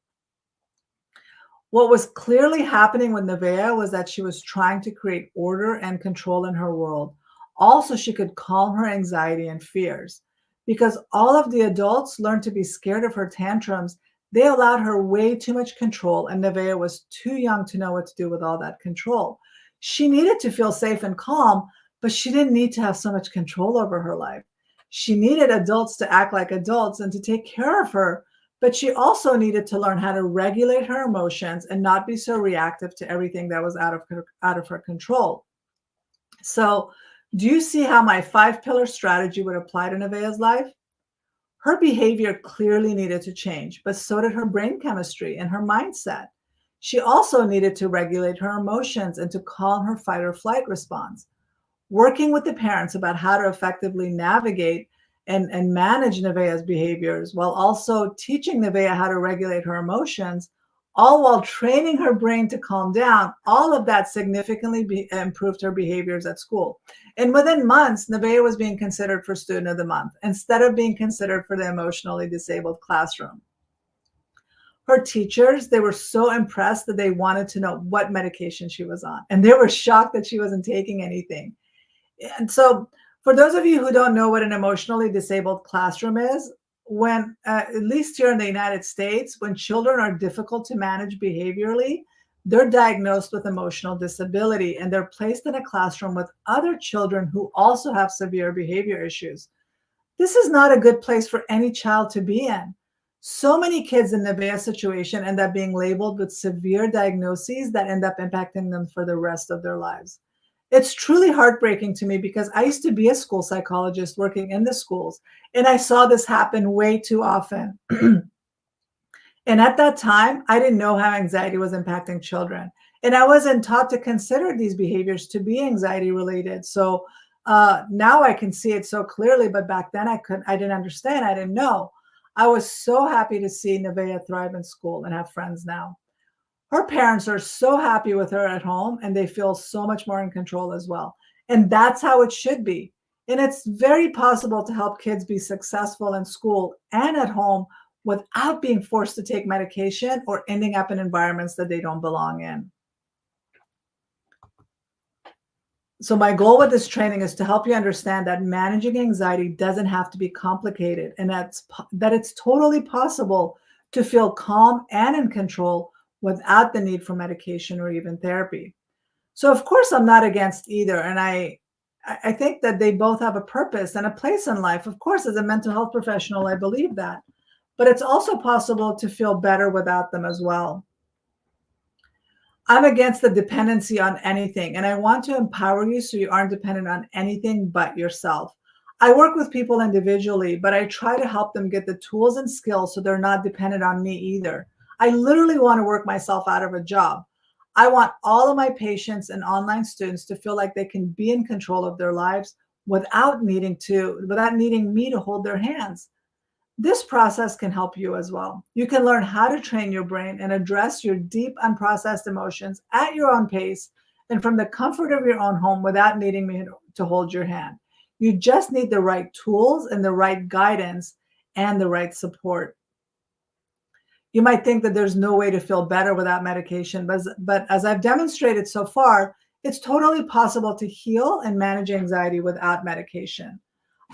What was clearly happening with Nevaeh was that she was trying to create order and control in her world. Also, she could calm her anxiety and fears. Because all of the adults learned to be scared of her tantrums, they allowed her way too much control, and Nevaeh was too young to know what to do with all that control. She needed to feel safe and calm, but she didn't need to have so much control over her life. She needed adults to act like adults and to take care of her, but she also needed to learn how to regulate her emotions and not be so reactive to everything that was out of her control. So, do you see how my 5 pillar strategy would apply to Nevaeh's life? Her behavior clearly needed to change, but so did her brain chemistry and her mindset. She also needed to regulate her emotions and to calm her fight or flight response. Working with the parents about how to effectively navigate and manage Nevaeh's behaviors while also teaching Nevaeh how to regulate her emotions, all while training her brain to calm down. All of that significantly improved her behaviors at school. And within months, Nevaeh was being considered for Student of the Month instead of being considered for the emotionally disabled classroom. Her teachers, they were so impressed that they wanted to know what medication she was on. And they were shocked that she wasn't taking anything. And so, for those of you who don't know what an emotionally disabled classroom is, when, at least here in the United States, when children are difficult to manage behaviorally, they're diagnosed with emotional disability and they're placed in a classroom with other children who also have severe behavior issues. This is not a good place for any child to be in. So many kids in Nevaeh's situation end up being labeled with severe diagnoses that end up impacting them for the rest of their lives. It's truly heartbreaking to me because I used to be a school psychologist working in the schools, and I saw this happen way too often. And at that time, I didn't know how anxiety was impacting children. And I wasn't taught to consider these behaviors to be anxiety related. So now I can see it so clearly, but back then I didn't understand. I didn't know. I was so happy to see Nevaeh thrive in school and have friends now. Her parents are so happy with her at home and they feel so much more in control as well. And that's how it should be. And it's very possible to help kids be successful in school and at home without being forced to take medication or ending up in environments that they don't belong in. So my goal with this training is to help you understand that managing anxiety doesn't have to be complicated, and that it's totally possible to feel calm and in control without the need for medication or even therapy. So of course I'm not against either, and I think that they both have a purpose and a place in life. Of course, as a mental health professional, I believe that. But it's also possible to feel better without them as well. I'm against the dependency on anything, and I want to empower you so you aren't dependent on anything but yourself. I work with people individually, but I try to help them get the tools and skills so they're not dependent on me either. I literally want to work myself out of a job. I want all of my patients and online students to feel like they can be in control of their lives without needing me to hold their hands. This process can help you as well. You can learn how to train your brain and address your deep, unprocessed emotions at your own pace and from the comfort of your own home without needing me to hold your hand. You just need the right tools and the right guidance and the right support. You might think that there's no way to feel better without medication, but as I've demonstrated so far, it's totally possible to heal and manage anxiety without medication.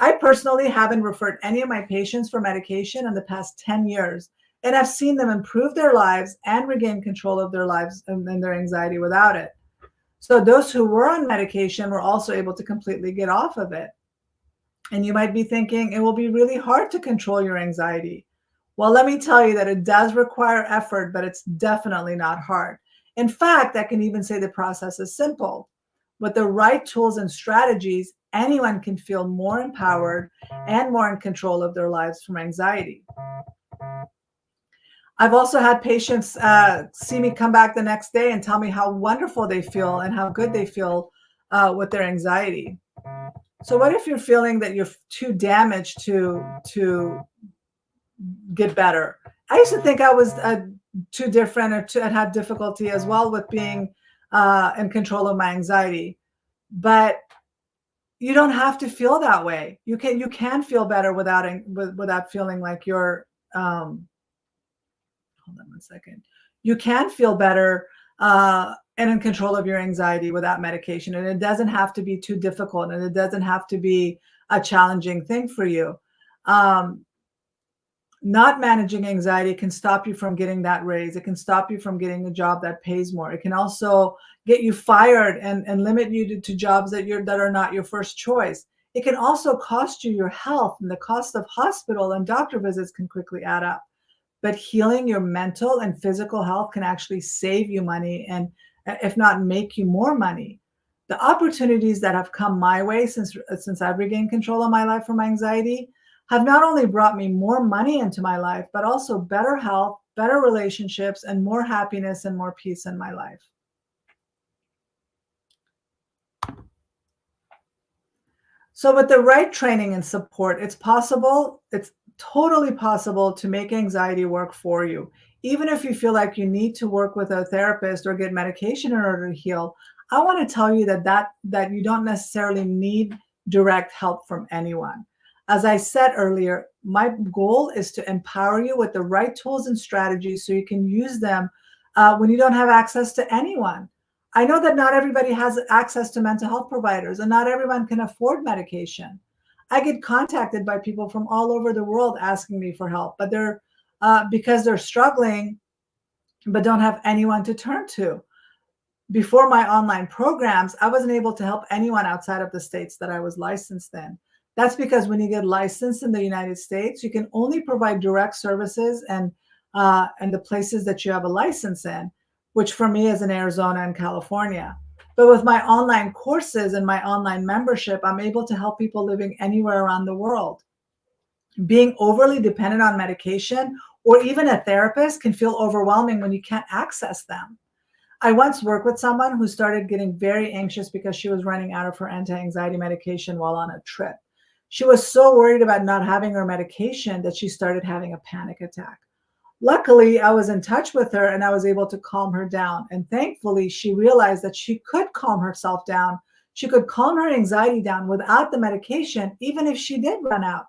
I personally haven't referred any of my patients for medication in the past 10 years, and I've seen them improve their lives and regain control of their lives and their anxiety without it. So those who were on medication were also able to completely get off of it. And you might be thinking it will be really hard to control your anxiety. Well, let me tell you that it does require effort, but it's definitely not hard. In fact, I can even say the process is simple. With the right tools and strategies, anyone can feel more empowered and more in control of their lives from anxiety. I've also had patients see me come back the next day and tell me how wonderful they feel and how good they feel with their anxiety. So what if you're feeling that you're too damaged to get better? I used to think I was too different and had difficulty as well with being in control of my anxiety. But you don't have to feel that way. You can feel better without feeling like you're hold on one second. You can feel better and in control of your anxiety without medication. And it doesn't have to be too difficult, and it doesn't have to be a challenging thing for you. Not managing anxiety can stop you from getting that raise. It can stop you from getting a job that pays more. It can also get you fired and limit you to jobs that are not your first choice. It can also cost you your health, and the cost of hospital and doctor visits can quickly add up. But healing your mental and physical health can actually save you money and, if not, make you more money. The opportunities that have come my way since I've regained control of my life from anxiety have not only brought me more money into my life, but also better health, better relationships, and more happiness and more peace in my life. So with the right training and support, it's totally possible to make anxiety work for you, Even if you feel like you need to work with a therapist or get medication in order to heal, I want to tell you that you don't necessarily need direct help from anyone. As I said earlier, my goal is to empower you with the right tools and strategies so you can use them when you don't have access to anyone. I know that not everybody has access to mental health providers and not everyone can afford medication. I get contacted by people from all over the world asking me for help, but they're because they're struggling but don't have anyone to turn to. Before my online programs, I wasn't able to help anyone outside of the states that I was licensed in. That's because when you get licensed in the United States, you can only provide direct services and the places that you have a license in, which for me is in Arizona and California. But with my online courses and my online membership, I'm able to help people living anywhere around the world. Being overly dependent on medication or even a therapist can feel overwhelming when you can't access them. I once worked with someone who started getting very anxious because she was running out of her anti-anxiety medication while on a trip. She was so worried about not having her medication that she started having a panic attack. Luckily, I was in touch with her and I was able to calm her down. And thankfully, she realized that she could calm herself down. She could calm her anxiety down without the medication, even if she did run out.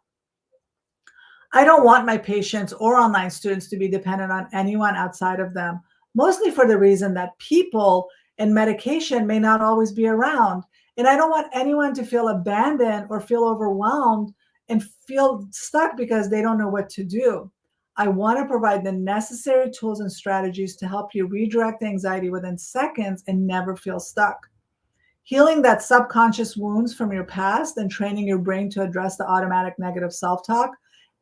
I don't want my patients or online students to be dependent on anyone outside of them, mostly for the reason that people and medication may not always be around. And I don't want anyone to feel abandoned or feel overwhelmed and feel stuck because they don't know what to do. I want to provide the necessary tools and strategies to help you redirect anxiety within seconds and never feel stuck. Healing that subconscious wounds from your past and training your brain to address the automatic negative self talk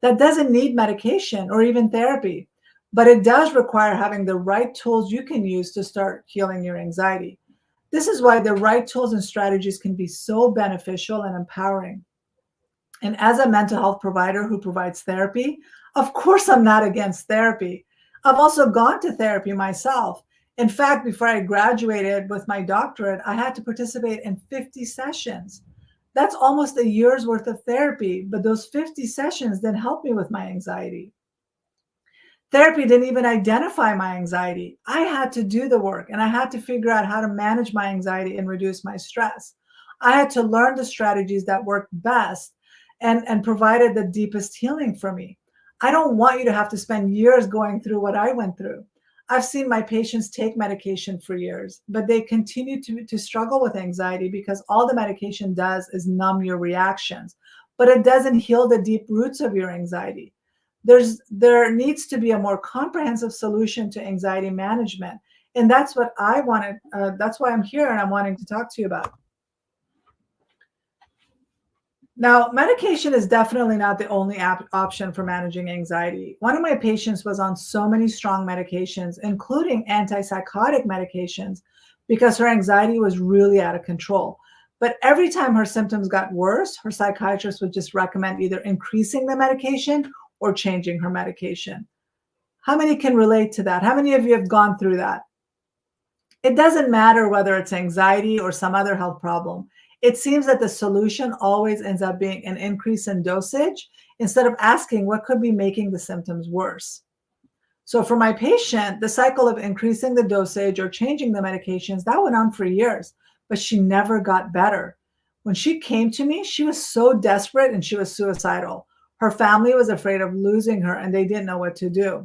that doesn't need medication or even therapy, but it does require having the right tools you can use to start healing your anxiety. This is why the right tools and strategies can be so beneficial and empowering. And as a mental health provider who provides therapy, of course, I'm not against therapy. I've also gone to therapy myself. In fact, before I graduated with my doctorate, I had to participate in 50 sessions. That's almost a year's worth of therapy, but those 50 sessions didn't help me with my anxiety. Therapy didn't even identify my anxiety. I had to do the work and I had to figure out how to manage my anxiety and reduce my stress. I had to learn the strategies that worked best and provided the deepest healing for me. I don't want you to have to spend years going through what I went through. I've seen my patients take medication for years, but they continue to struggle with anxiety because all the medication does is numb your reactions, but it doesn't heal the deep roots of your anxiety. There needs to be a more comprehensive solution to anxiety management, and that's what I wanted. That's why I'm here, and I'm wanting to talk to you about. Now, medication is definitely not the only option for managing anxiety. One of my patients was on so many strong medications, including antipsychotic medications, because her anxiety was really out of control. But every time her symptoms got worse, her psychiatrist would just recommend either increasing the medication or changing her medication. How many can relate to that? How many of you have gone through that? It doesn't matter whether it's anxiety or some other health problem. It seems that the solution always ends up being an increase in dosage instead of asking what could be making the symptoms worse. So for my patient, the cycle of increasing the dosage or changing the medications, that went on for years, but she never got better. When she came to me, she was so desperate and she was suicidal. Her family was afraid of losing her and they didn't know what to do.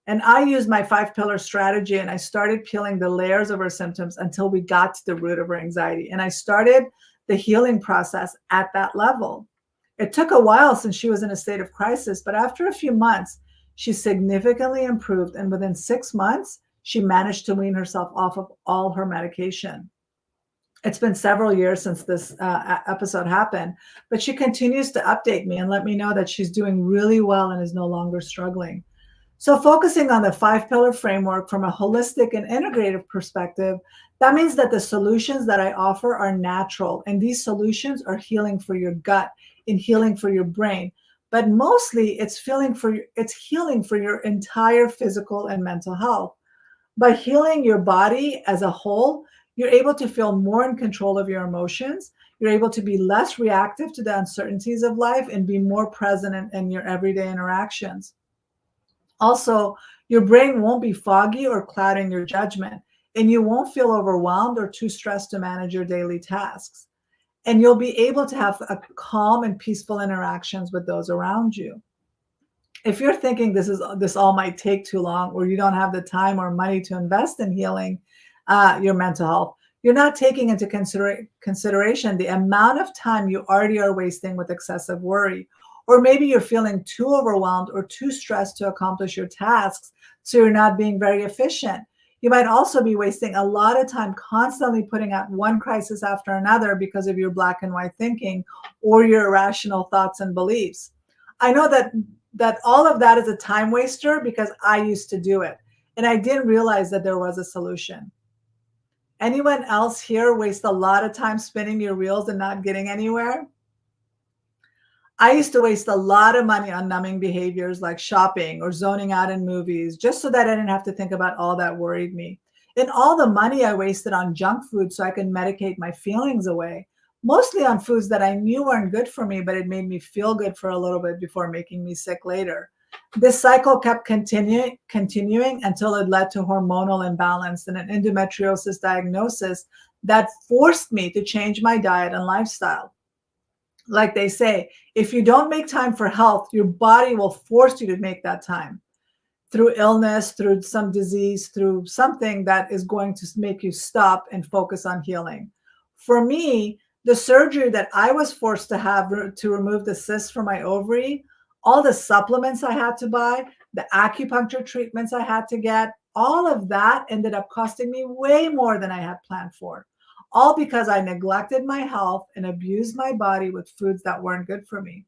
And I used my 5-pillar strategy and I started peeling the layers of her symptoms until we got to the root of her anxiety. And I started the healing process at that level. It took a while since she was in a state of crisis, but after a few months, she significantly improved. And within 6 months, she managed to wean herself off of all her medication. It's been several years since this episode happened, but she continues to update me and let me know that she's doing really well and is no longer struggling. So focusing on the 5-pillar framework from a holistic and integrative perspective, that means that the solutions that I offer are natural, and these solutions are healing for your gut and healing for your brain. But mostly it's healing for your entire physical and mental health. By healing your body as a whole, you're able to feel more in control of your emotions. You're able to be less reactive to the uncertainties of life and be more present in your everyday interactions. Also, Your brain won't be foggy or clouding your judgment, and you won't feel overwhelmed or too stressed to manage your daily tasks. And you'll be able to have a calm and peaceful interactions with those around you. If you're thinking this all might take too long, or you don't have the time or money to invest in healing your mental health, you're not taking into consideration the amount of time you already are wasting with excessive worry. Or maybe you're feeling too overwhelmed or too stressed to accomplish your tasks, so you're not being very efficient. You might also be wasting a lot of time constantly putting out one crisis after another because of your black and white thinking or your irrational thoughts and beliefs. I know that all of that is a time waster because I used to do it, and I didn't realize that there was a solution. Anyone else here waste a lot of time spinning your wheels and not getting anywhere? I used to waste a lot of money on numbing behaviors like shopping or zoning out in movies just so that I didn't have to think about all that worried me. And all the money I wasted on junk food so I could medicate my feelings away, mostly on foods that I knew weren't good for me, but it made me feel good for a little bit before making me sick later. This cycle kept continuing until it led to hormonal imbalance and an endometriosis diagnosis that forced me to change my diet and lifestyle. Like they say, if you don't make time for health, your body will force you to make that time through illness, through some disease, through something that is going to make you stop and focus on healing. For me, the surgery that I was forced to have to remove the cyst from my ovary, all the supplements I had to buy, the acupuncture treatments I had to get, all of that ended up costing me way more than I had planned for. All because I neglected my health and abused my body with foods that weren't good for me.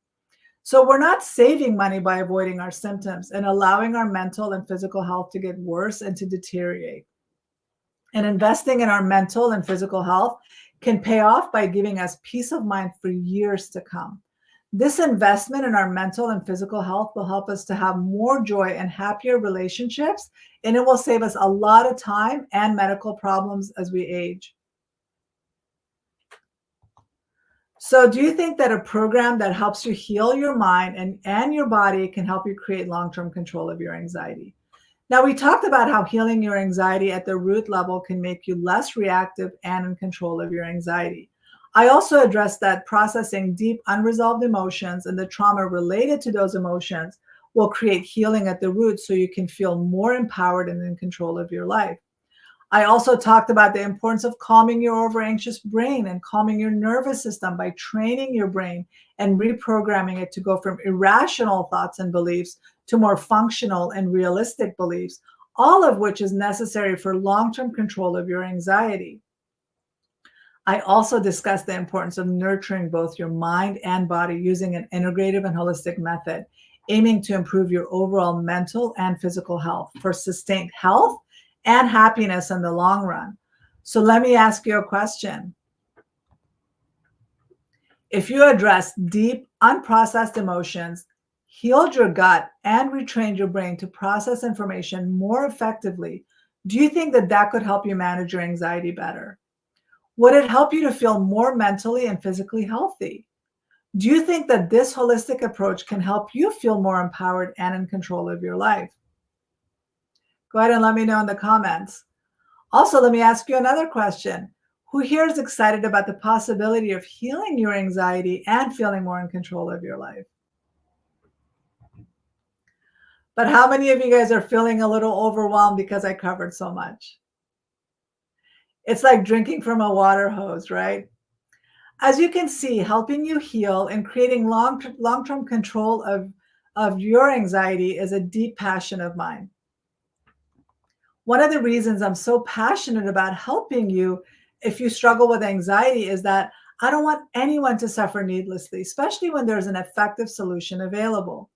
So we're not saving money by avoiding our symptoms and allowing our mental and physical health to get worse and to deteriorate. And investing in our mental and physical health can pay off by giving us peace of mind for years to come. This investment in our mental and physical health will help us to have more joy and happier relationships, and it will save us a lot of time and medical problems as we age. So, do you think that a program that helps you heal your mind and your body can help you create long term control of your anxiety? Now, we talked about how healing your anxiety at the root level can make you less reactive and in control of your anxiety. I also addressed that processing deep, unresolved emotions and the trauma related to those emotions will create healing at the root so you can feel more empowered and in control of your life. I also talked about the importance of calming your over anxious brain and calming your nervous system by training your brain and reprogramming it to go from irrational thoughts and beliefs to more functional and realistic beliefs, all of which is necessary for long term control of your anxiety. I also discussed the importance of nurturing both your mind and body using an integrative and holistic method, aiming to improve your overall mental and physical health for sustained health and happiness in the long run. So let me ask you a question. If you address deep, unprocessed emotions, healed your gut, and retrained your brain to process information more effectively, do you think that that could help you manage your anxiety better? Would it help you to feel more mentally and physically healthy? Do you think that this holistic approach can help you feel more empowered and in control of your life? Go ahead and let me know in the comments. Also, let me ask you another question. Who here is excited about the possibility of healing your anxiety and feeling more in control of your life? But how many of you guys are feeling a little overwhelmed because I covered so much? It's like drinking from a water hose, right? As you can see, helping you heal and creating long-term control of your anxiety is a deep passion of mine. One of the reasons I'm so passionate about helping you if you struggle with anxiety is that I don't want anyone to suffer needlessly, especially when there's an effective solution available.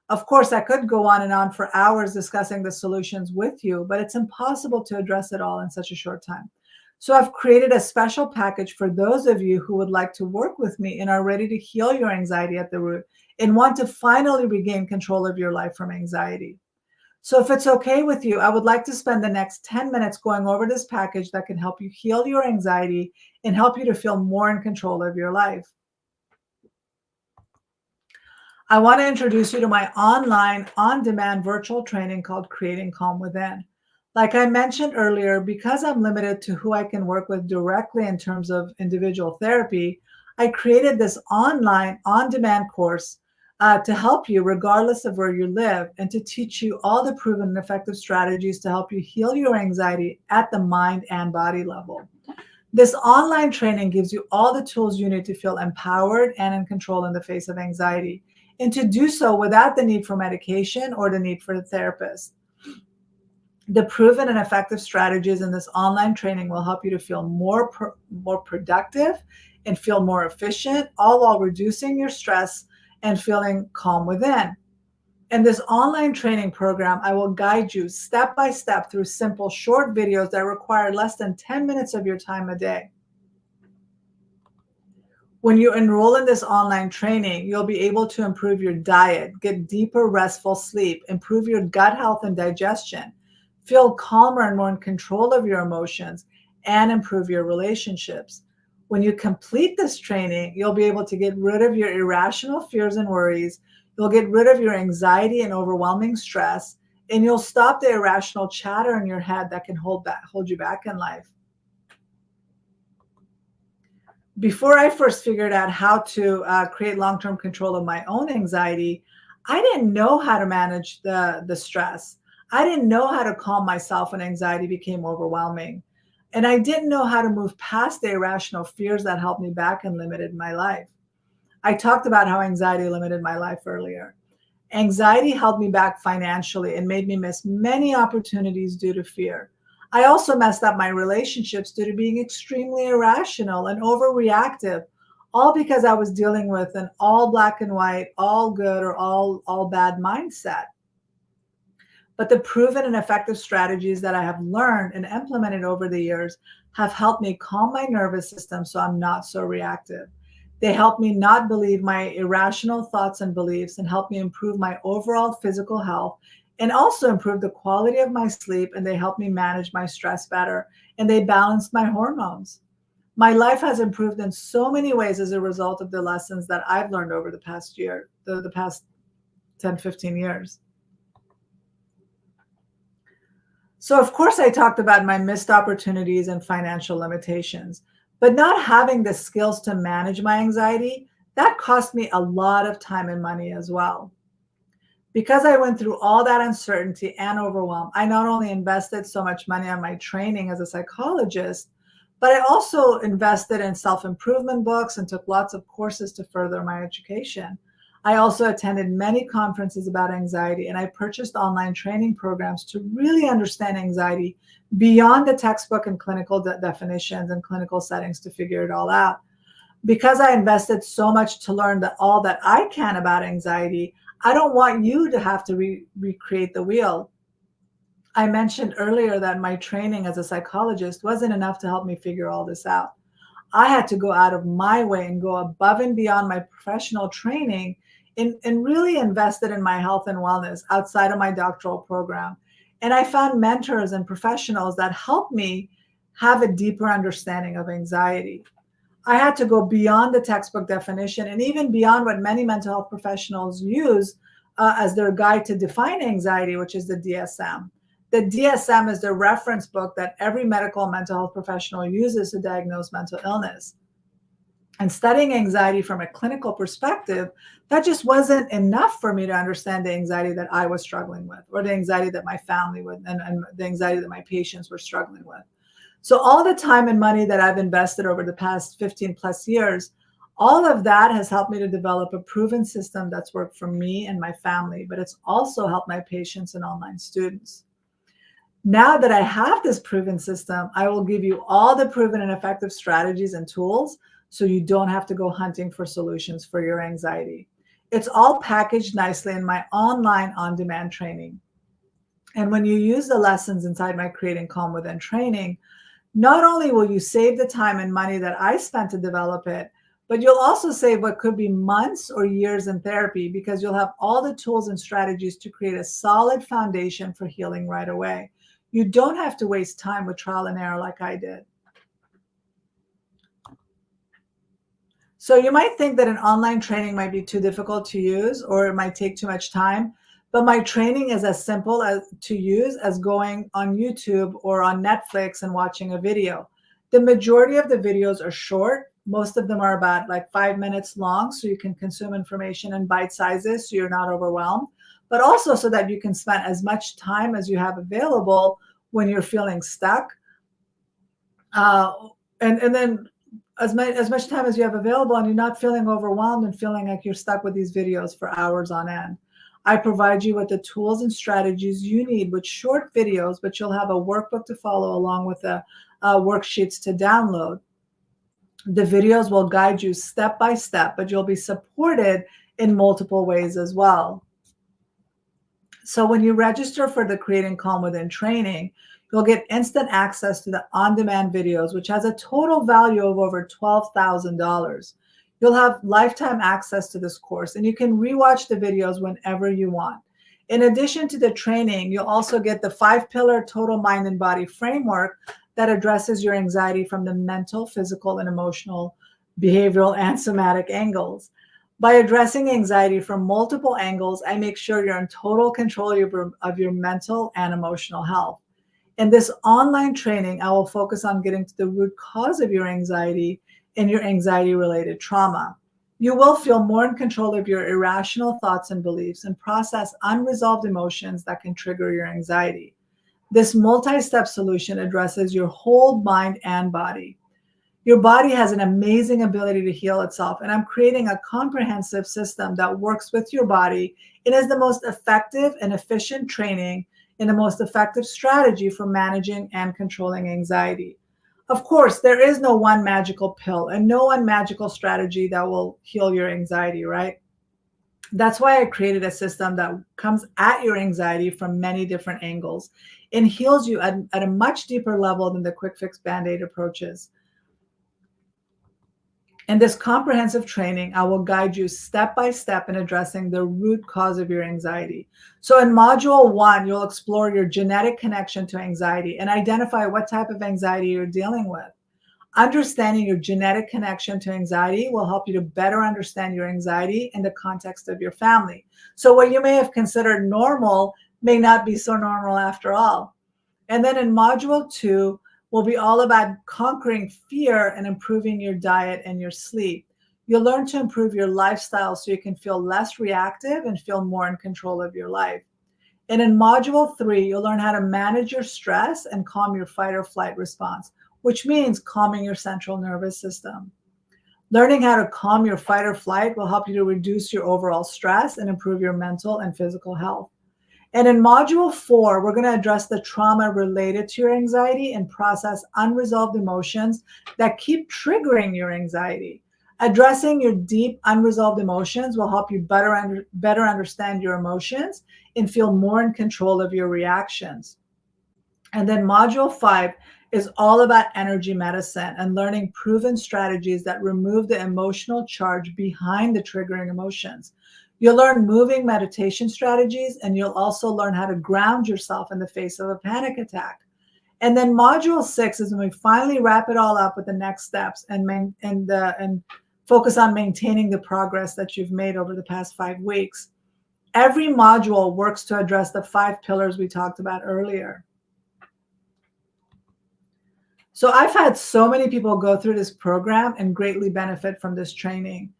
Of course, I could go on and on for hours discussing the solutions with you, but it's impossible to address it all in such a short time. So I've created a special package for those of you who would like to work with me and are ready to heal your anxiety at the root and want to finally regain control of your life from anxiety. So if it's okay with you, I would like to spend the next 10 minutes going over this package that can help you heal your anxiety and help you to feel more in control of your life. I want to introduce you to my online, on demand virtual training called Creating Calm Within. Like I mentioned earlier, because I'm limited to who I can work with directly in terms of individual therapy, I created this online, on demand course to help you, regardless of where you live, and to teach you all the proven and effective strategies to help you heal your anxiety at the mind and body level. This online training gives you all the tools you need to feel empowered and in control in the face of anxiety, and to do so without the need for medication or the need for a therapist. The proven and effective strategies in this online training will help you to feel more productive and feel more efficient, all while reducing your stress and feeling calm within. In this online training program, I will guide you step by step through simple, short videos that require less than 10 minutes of your time a day. When you enroll in this online training, you'll be able to improve your diet, get deeper, restful sleep, improve your gut health and digestion, feel calmer and more in control of your emotions, and improve your relationships. When you complete this training, you'll be able to get rid of your irrational fears and worries. You'll get rid of your anxiety and overwhelming stress, and you'll stop the irrational chatter in your head that can hold you back in life. Before I first figured out how to create long-term control of my own anxiety, I didn't know how to manage the stress. I didn't know how to calm myself when anxiety became overwhelming. And I didn't know how to move past the irrational fears that held me back and limited my life. I talked about how anxiety limited my life earlier. Anxiety held me back financially and made me miss many opportunities due to fear. I also messed up my relationships due to being extremely irrational and overreactive, all because I was dealing with an all black and white, all good or all bad mindset. But the proven and effective strategies that I have learned and implemented over the years have helped me calm my nervous system so I'm not so reactive. They help me not believe my irrational thoughts and beliefs and help me improve my overall physical health and also improve the quality of my sleep. And they help me manage my stress better and they balance my hormones. My life has improved in so many ways as a result of the lessons that I've learned over the past year, the past 10, 15 years. So, of course, I talked about my missed opportunities and financial limitations, but not having the skills to manage my anxiety, that cost me a lot of time and money as well. Because I went through all that uncertainty and overwhelm, I not only invested so much money on my training as a psychologist, but I also invested in self-improvement books and took lots of courses to further my education. I also attended many conferences about anxiety, and I purchased online training programs to really understand anxiety beyond the textbook and clinical definitions and clinical settings to figure it all out. Because I invested so much to learn all that I can about anxiety, I don't want you to have to recreate the wheel. I mentioned earlier that my training as a psychologist wasn't enough to help me figure all this out. I had to go out of my way and go above and beyond my professional training and really invested in my health and wellness outside of my doctoral program. And I found mentors and professionals that helped me have a deeper understanding of anxiety. I had to go beyond the textbook definition and even beyond what many mental health professionals use as their guide to define anxiety, which is the DSM. The DSM is the reference book that every medical and mental health professional uses to diagnose mental illness. And studying anxiety from a clinical perspective, that just wasn't enough for me to understand the anxiety that I was struggling with, or the anxiety that my family would, and the anxiety that my patients were struggling with. So all the time and money that I've invested over the past 15 plus years, all of that has helped me to develop a proven system that's worked for me and my family, but it's also helped my patients and online students. Now that I have this proven system, I will give you all the proven and effective strategies and tools so you don't have to go hunting for solutions for your anxiety. It's all packaged nicely in my online on-demand training. And when you use the lessons inside my Creating Calm Within training, not only will you save the time and money that I spent to develop it, but you'll also save what could be months or years in therapy because you'll have all the tools and strategies to create a solid foundation for healing right away. You don't have to waste time with trial and error like I did. So you might think that an online training might be too difficult to use or it might take too much time, but my training is as simple as to use as going on YouTube or on Netflix and watching a video. The majority of the videos are short. Most of them are about like 5 minutes long, so you can consume information in bite sizes so you're not overwhelmed, but also so that you can spend as much time as you have available when you're feeling stuck. Uh, and then as much time as you have available and you're not feeling overwhelmed and feeling like you're stuck with these videos for hours on end. I provide you with the tools and strategies you need with short videos, but you'll have a workbook to follow along with the worksheets to download. The videos will guide you step by step, but you'll be supported in multiple ways as well. So when you register for the Creating Calm Within training, you'll get instant access to the on-demand videos, which has a total value of over $12,000. You'll have lifetime access to this course, and you can rewatch the videos whenever you want. In addition to the training, you'll also get the 5-pillar total mind and body framework that addresses your anxiety from the mental, physical, and emotional, behavioral, and somatic angles. By addressing anxiety from multiple angles, I make sure you're in total control of your mental and emotional health. In this online training, I will focus on getting to the root cause of your anxiety and your anxiety-related trauma. You will feel more in control of your irrational thoughts and beliefs and process unresolved emotions that can trigger your anxiety. This multi-step solution addresses your whole mind and body. Your body has an amazing ability to heal itself, and I'm creating a comprehensive system that works with your body. It is the most effective and efficient training and the most effective strategy for managing and controlling anxiety. Of course, there is no one magical pill and no one magical strategy that will heal your anxiety, right? That's why I created a system that comes at your anxiety from many different angles and heals you at a much deeper level than the quick fix band-aid approaches. In this comprehensive training, I will guide you step by step in addressing the root cause of your anxiety. So in module 1, you'll explore your genetic connection to anxiety and identify what type of anxiety you're dealing with. Understanding your genetic connection to anxiety will help you to better understand your anxiety in the context of your family. So what you may have considered normal may not be so normal after all. And then in module 2, will be all about conquering fear and improving your diet and your sleep. You'll learn to improve your lifestyle so you can feel less reactive and feel more in control of your life. And in module 3, you'll learn how to manage your stress and calm your fight or flight response, which means calming your central nervous system. Learning how to calm your fight or flight will help you to reduce your overall stress and improve your mental and physical health. And in module 4, we're going to address the trauma related to your anxiety and process unresolved emotions that keep triggering your anxiety. Addressing your deep unresolved emotions will help you better understand your emotions and feel more in control of your reactions. And then module 5 is all about energy medicine and learning proven strategies that remove the emotional charge behind the triggering emotions. You'll learn moving meditation strategies, and you'll also learn how to ground yourself in the face of a panic attack. And then module 6 is when we finally wrap it all up with the next steps and focus on maintaining the progress that you've made over the past 5 weeks. Every module works to address the 5 pillars we talked about earlier. So I've had so many people go through this program and greatly benefit from this training.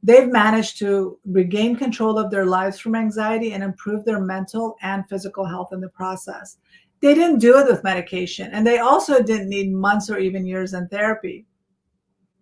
They've managed to regain control of their lives from anxiety and improve their mental and physical health in the process. They didn't do it with medication, and they also didn't need months or even years in therapy.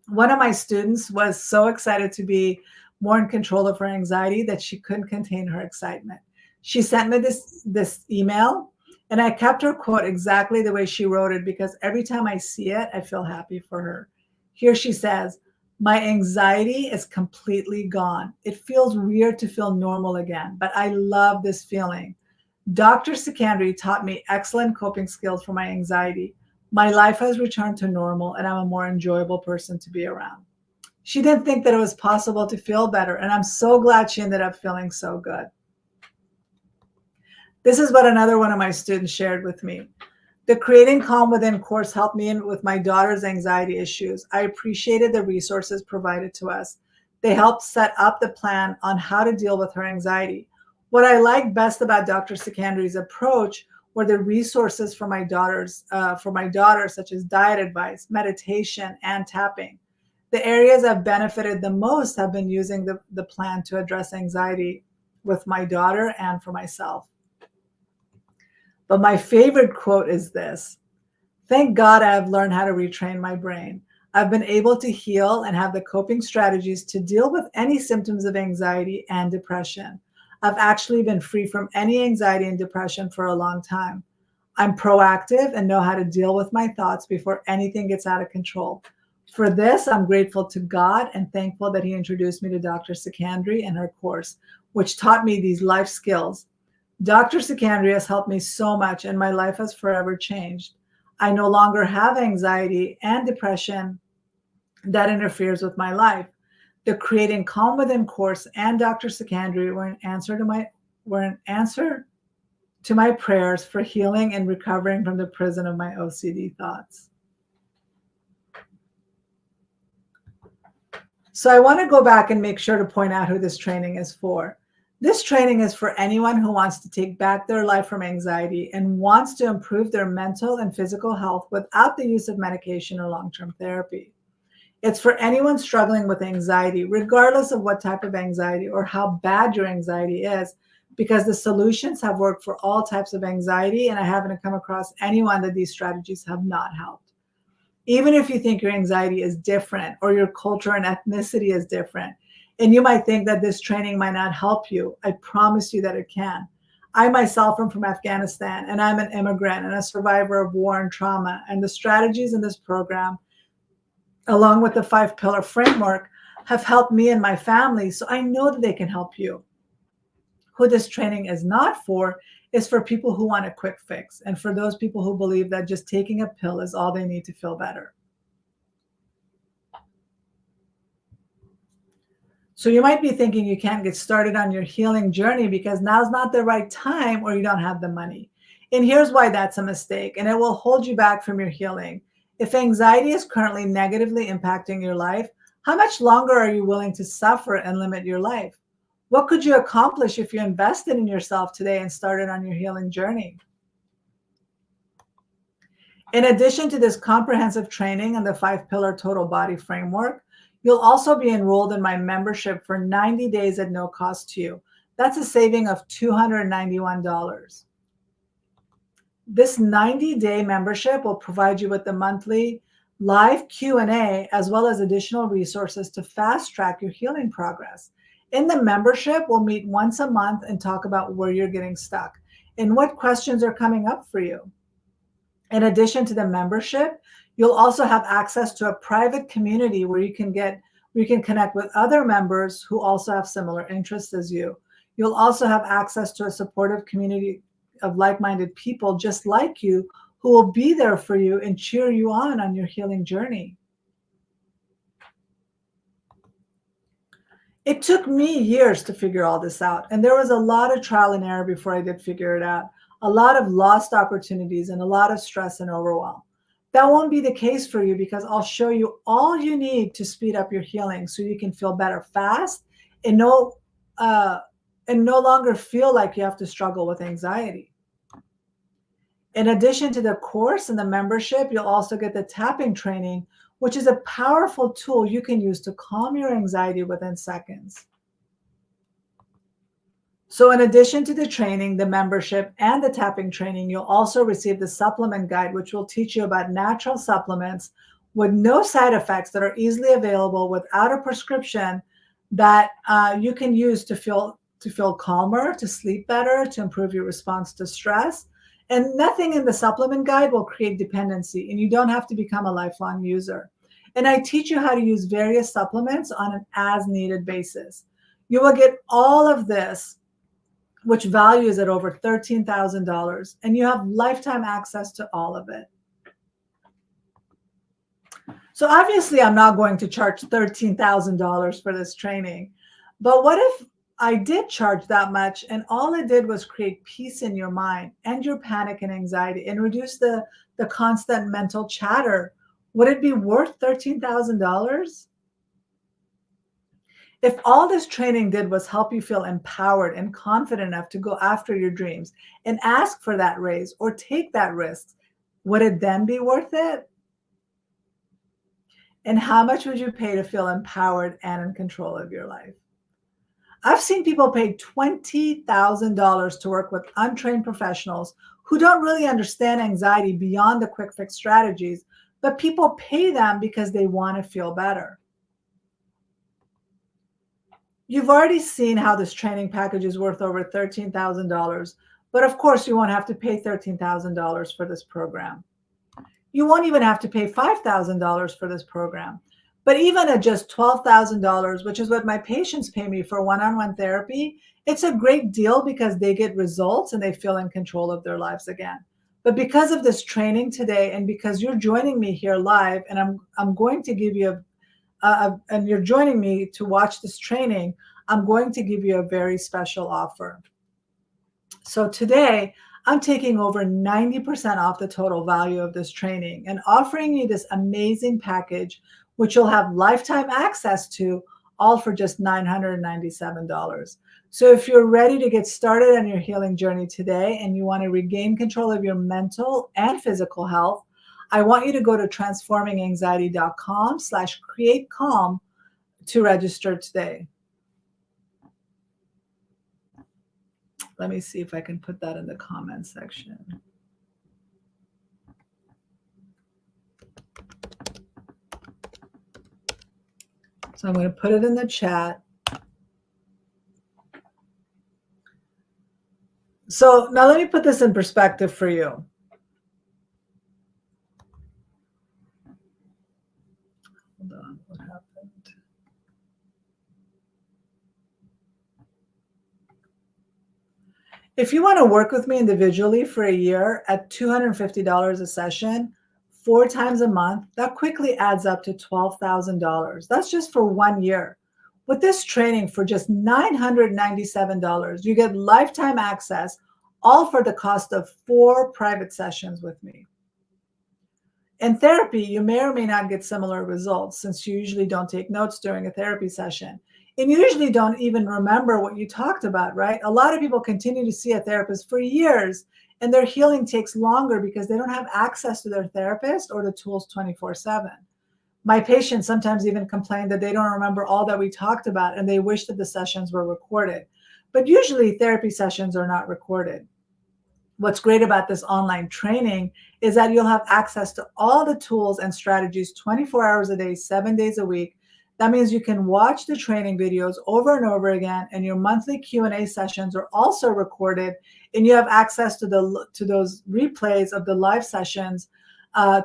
One of my students was so excited to be more in control of her anxiety that she couldn't contain her excitement. She sent me this email, and I kept her quote exactly the way she wrote it because every time I see it, I feel happy for her. Here she says, "My anxiety is completely gone. It feels weird to feel normal again, but I love this feeling. Dr. Sikandri taught me excellent coping skills for my anxiety. My life has returned to normal, and I'm a more enjoyable person to be around." She didn't think that it was possible to feel better, and I'm so glad she ended up feeling so good. This is what another one of my students shared with me. The Creating Calm Within course helped me with my daughter's anxiety issues. I appreciated the resources provided to us. They helped set up the plan on how to deal with her anxiety. What I liked best about Dr. Sikandri's approach were the resources for my daughter, such as diet advice, meditation, and tapping. The areas I've benefited the most have been using the plan to address anxiety with my daughter and for myself. But my favorite quote is this: "Thank God I have learned how to retrain my brain. I've been able to heal and have the coping strategies to deal with any symptoms of anxiety and depression. I've actually been free from any anxiety and depression for a long time. I'm proactive and know how to deal with my thoughts before anything gets out of control. For this, I'm grateful to God and thankful that He introduced me to Dr. Sikandri and her course, which taught me these life skills. Dr. Sikandri has helped me so much, and my life has forever changed. I no longer have anxiety and depression that interferes with my life. The Creating Calm Within course and Dr. Sikandri were an answer to my prayers for healing and recovering from the prison of my OCD thoughts." So I want to go back and make sure to point out who this training is for. This training is for anyone who wants to take back their life from anxiety and wants to improve their mental and physical health without the use of medication or long-term therapy. It's for anyone struggling with anxiety, regardless of what type of anxiety or how bad your anxiety is, because the solutions have worked for all types of anxiety, and I haven't come across anyone that these strategies have not helped. Even if you think your anxiety is different or your culture and ethnicity is different, and you might think that this training might not help you, I promise you that it can. I myself am from Afghanistan, and I'm an immigrant and a survivor of war and trauma, and the strategies in this program, along with the 5-pillar framework, have helped me and my family, so I know that they can help you. Who this training is not for is for people who want a quick fix, and for those people who believe that just taking a pill is all they need to feel better. So you might be thinking you can't get started on your healing journey because now's not the right time or you don't have the money. And here's why that's a mistake, and it will hold you back from your healing. If anxiety is currently negatively impacting your life, how much longer are you willing to suffer and limit your life? What could you accomplish if you invested in yourself today and started on your healing journey? In addition to this comprehensive training and the 5-pillar total body framework, you'll also be enrolled in my membership for 90 days at no cost to you. That's a saving of $291. This 90-day membership will provide you with the monthly live Q&A as well as additional resources to fast track your healing progress. In the membership, we'll meet once a month and talk about where you're getting stuck and what questions are coming up for you. In addition to the membership, you'll also have access to a private community where you can connect with other members who also have similar interests as you. You'll also have access to a supportive community of like-minded people just like you who will be there for you and cheer you on your healing journey. It took me years to figure all this out, and there was a lot of trial and error before I did figure it out, a lot of lost opportunities and a lot of stress and overwhelm. That won't be the case for you because I'll show you all you need to speed up your healing so you can feel better fast and no longer feel like you have to struggle with anxiety. In addition to the course and the membership, you'll also get the tapping training, which is a powerful tool you can use to calm your anxiety within seconds. So in addition to the training, the membership, and the tapping training, you'll also receive the supplement guide, which will teach you about natural supplements with no side effects that are easily available without a prescription that you can use to feel calmer, to sleep better, to improve your response to stress. And nothing in the supplement guide will create dependency, and you don't have to become a lifelong user. And I teach you how to use various supplements on an as-needed basis. You will get all of this, which values at over $13,000, and you have lifetime access to all of it. So obviously, I'm not going to charge $13,000 for this training, but what if I did charge that much, and all it did was create peace in your mind and your panic and anxiety and reduce the constant mental chatter. Would it be worth $13,000? If all this training did was help you feel empowered and confident enough to go after your dreams and ask for that raise or take that risk, would it then be worth it? And how much would you pay to feel empowered and in control of your life? I've seen people pay $20,000 to work with untrained professionals who don't really understand anxiety beyond the quick fix strategies, but people pay them because they want to feel better. You've already seen how this training package is worth over $13,000, but of course you won't have to pay $13,000 for this program. You won't even have to pay $5,000 for this program. But even at just $12,000, which is what my patients pay me for one-on-one therapy, it's a great deal because they get results and they feel in control of their lives again. But because of this training today, and because you're joining me here live, and I'm going to give you and you're joining me to watch this training, I'm going to give you a very special offer. So today, I'm taking over 90% off the total value of this training and offering you this amazing package, which you'll have lifetime access to, all for just $997. So if you're ready to get started on your healing journey today and you want to regain control of your mental and physical health, I want you to go to transforminganxiety.com/createcalm to register today. Let me see if I can put that in the comments section. So I'm going to put it in the chat. So now let me put this in perspective for you. Hold on, what happened? If you want to work with me individually for a year at $250 a session, 4 times a month, that quickly adds up to $12,000. That's just for 1 year. With this training for just $997, you get lifetime access, all for the cost of 4 private sessions with me. In therapy, you may or may not get similar results since you usually don't take notes during a therapy session. And you usually don't even remember what you talked about, right? A lot of people continue to see a therapist for years, and their healing takes longer because they don't have access to their therapist or the tools 24/7. My patients sometimes even complain that they don't remember all that we talked about and they wish that the sessions were recorded. But usually therapy sessions are not recorded. What's great about this online training is that you'll have access to all the tools and strategies 24 hours a day, 7 days a week. That means you can watch the training videos over and over again, and your monthly Q&A sessions are also recorded, and you have access to those replays of the live sessions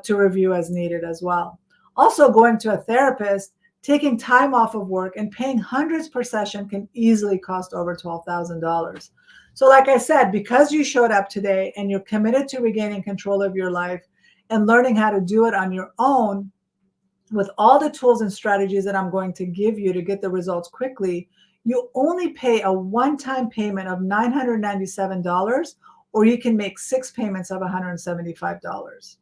to review as needed as well. Also, going to a therapist, taking time off of work, and paying hundreds per session can easily cost over $12,000. So like I said, because you showed up today and you're committed to regaining control of your life and learning how to do it on your own with all the tools and strategies that I'm going to give you to get the results quickly, you only pay a one-time payment of $997, or you can make 6 payments of $175.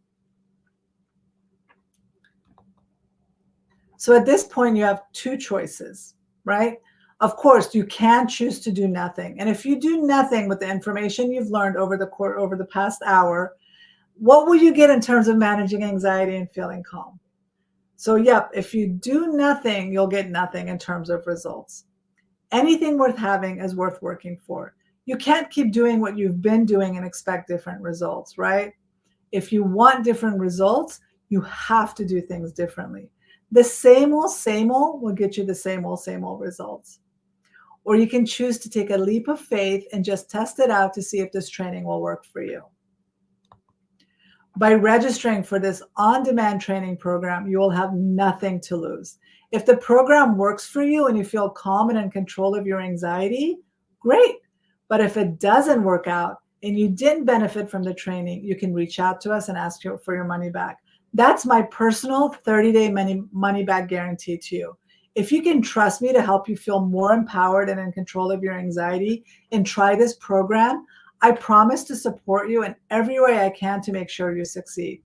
So at this point, you have 2 choices, right? Of course, you can choose to do nothing. And if you do nothing with the information you've learned over the past hour, what will you get in terms of managing anxiety and feeling calm? So yep, if you do nothing, you'll get nothing in terms of results. Anything worth having is worth working for. You can't keep doing what you've been doing and expect different results, right? If you want different results, you have to do things differently. The same old will get you the same old results. Or you can choose to take a leap of faith and just test it out to see if this training will work for you. By registering for this on-demand training program, you will have nothing to lose. If the program works for you and you feel calm and in control of your anxiety, great. But if it doesn't work out and you didn't benefit from the training, you can reach out to us and ask for your money back. That's my personal 30-day money back guarantee to you. If you can trust me to help you feel more empowered and in control of your anxiety and try this program, I promise to support you in every way I can to make sure you succeed.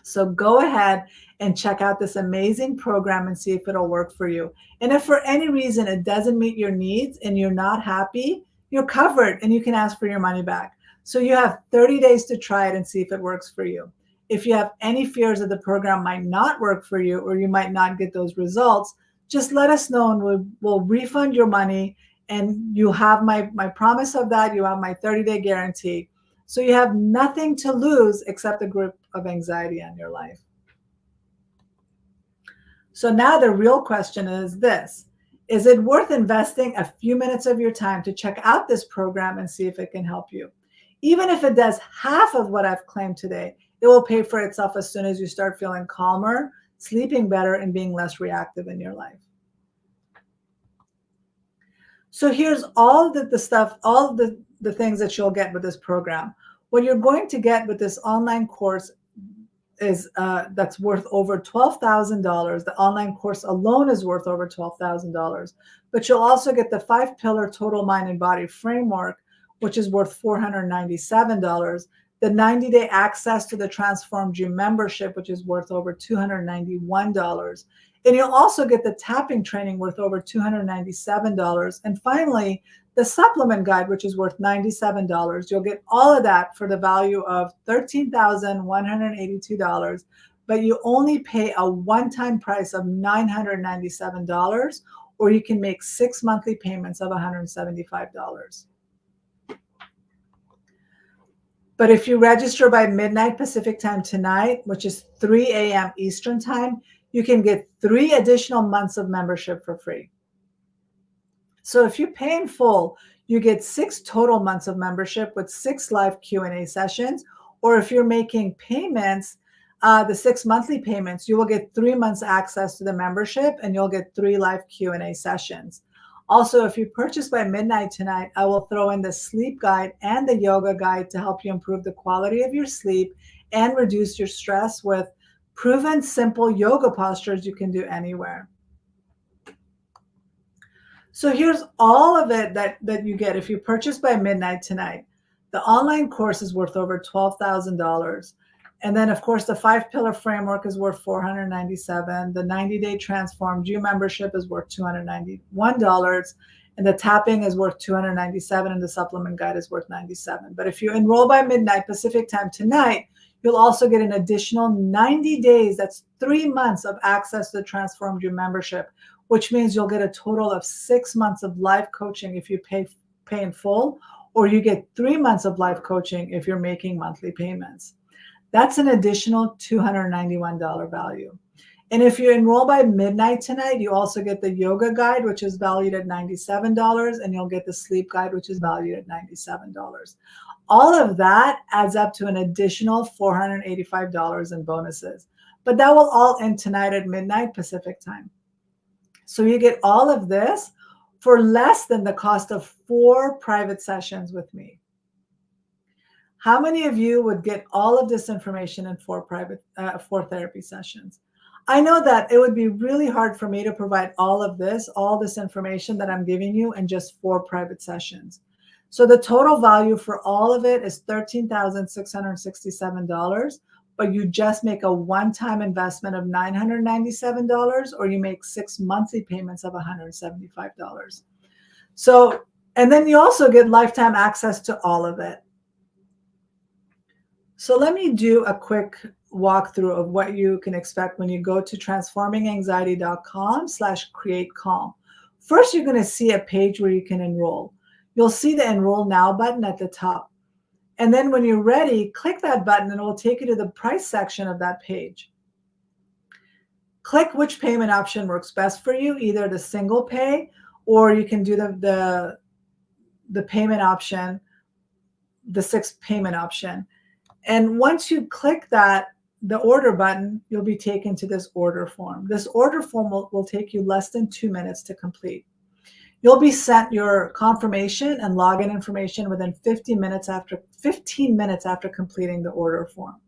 So go ahead and check out this amazing program and see if it'll work for you. And if for any reason it doesn't meet your needs and you're not happy, you're covered and you can ask for your money back. So you have 30 days to try it and see if it works for you. If you have any fears that the program might not work for you or you might not get those results, just let us know and we'll refund your money. And you have my promise of that. You have my 30-day guarantee. So you have nothing to lose except the grip of anxiety on your life. So now the real question is this: is it worth investing a few minutes of your time to check out this program and see if it can help you? Even if it does half of what I've claimed today, it will pay for itself as soon as you start feeling calmer, sleeping better, and being less reactive in your life. So here's all the stuff, all the things that you'll get with this program. What you're going to get with this online course is that's worth over $12,000. The online course alone is worth over $12,000. But you'll also get the 5-pillar total mind and body framework, which is worth $497. The 90-day access to the Transformed You membership, which is worth over $291. And you'll also get the tapping training worth over $297. And finally, the supplement guide, which is worth $97. You'll get all of that for the value of $13,182, but you only pay a one-time price of $997, or you can make 6 monthly payments of $175. But if you register by midnight Pacific time tonight, which is 3 a.m. Eastern time, you can get 3 additional months of membership for free. So if you pay in full, you get 6 total months of membership with 6 live Q&A sessions. Or if you're making payments, the 6 monthly payments, you will get 3 months access to the membership and you'll get 3 live Q&A sessions. Also, if you purchase by midnight tonight, I will throw in the sleep guide and the yoga guide to help you improve the quality of your sleep and reduce your stress with proven simple yoga postures you can do anywhere. So here's all of it that you get if you purchase by midnight tonight. The online course is worth over $12,000. And then, of course, the 5-pillar framework is worth $497. The 90-day Transformed You membership is worth $291. And the tapping is worth $297. And the supplement guide is worth $97. But if you enroll by midnight Pacific time tonight, you'll also get an additional 90 days. That's 3 months of access to the Transformed You membership, which means you'll get a total of 6 months of live coaching if you pay in full, or you get 3 months of live coaching if you're making monthly payments. That's an additional $291 value. And if you enroll by midnight tonight, you also get the yoga guide, which is valued at $97, and you'll get the sleep guide, which is valued at $97. All of that adds up to an additional $485 in bonuses. But that will all end tonight at midnight Pacific time. So you get all of this for less than the cost of 4 private sessions with me. How many of you would get all of this information in 4 therapy sessions? I know that it would be really hard for me to provide all this information that I'm giving you in just 4 private sessions. So the total value for all of it is $13,667, but you just make a one-time investment of $997, or you make 6 monthly payments of $175. So, and then you also get lifetime access to all of it. So let me do a quick walkthrough of what you can expect when you go to transforminganxiety.com/createcalm. First, you're going to see a page where you can enroll. You'll see the Enroll Now button at the top. And then when you're ready, click that button and it will take you to the price section of that page. Click which payment option works best for you, either the single pay, or you can do the payment option, the 6 payment option. And once you click that, the order button, you'll be taken to this order form. This order form will take you less than 2 minutes to complete. You'll be sent your confirmation and login information within 15 minutes after completing the order form.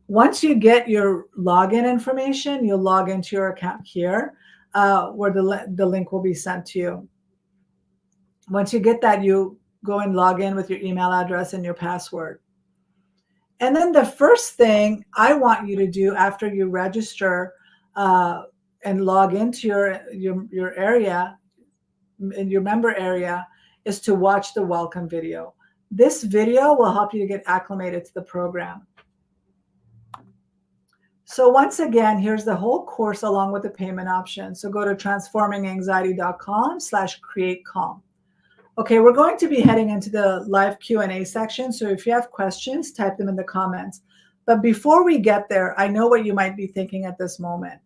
Once you get your login information, you'll log into your account here, where the link will be sent to you. Once you get that, you go and log in with your email address and your password. And then the first thing I want you to do after you register and log into your area, in your member area, is to watch the welcome video. This video will help you to get acclimated to the program. So once again, here's the whole course along with the payment option. So go to transforminganxiety.com/createcalm. Okay, we're going to be heading into the live Q&A section. So if you have questions, type them in the comments. But before we get there, I know what you might be thinking at this moment.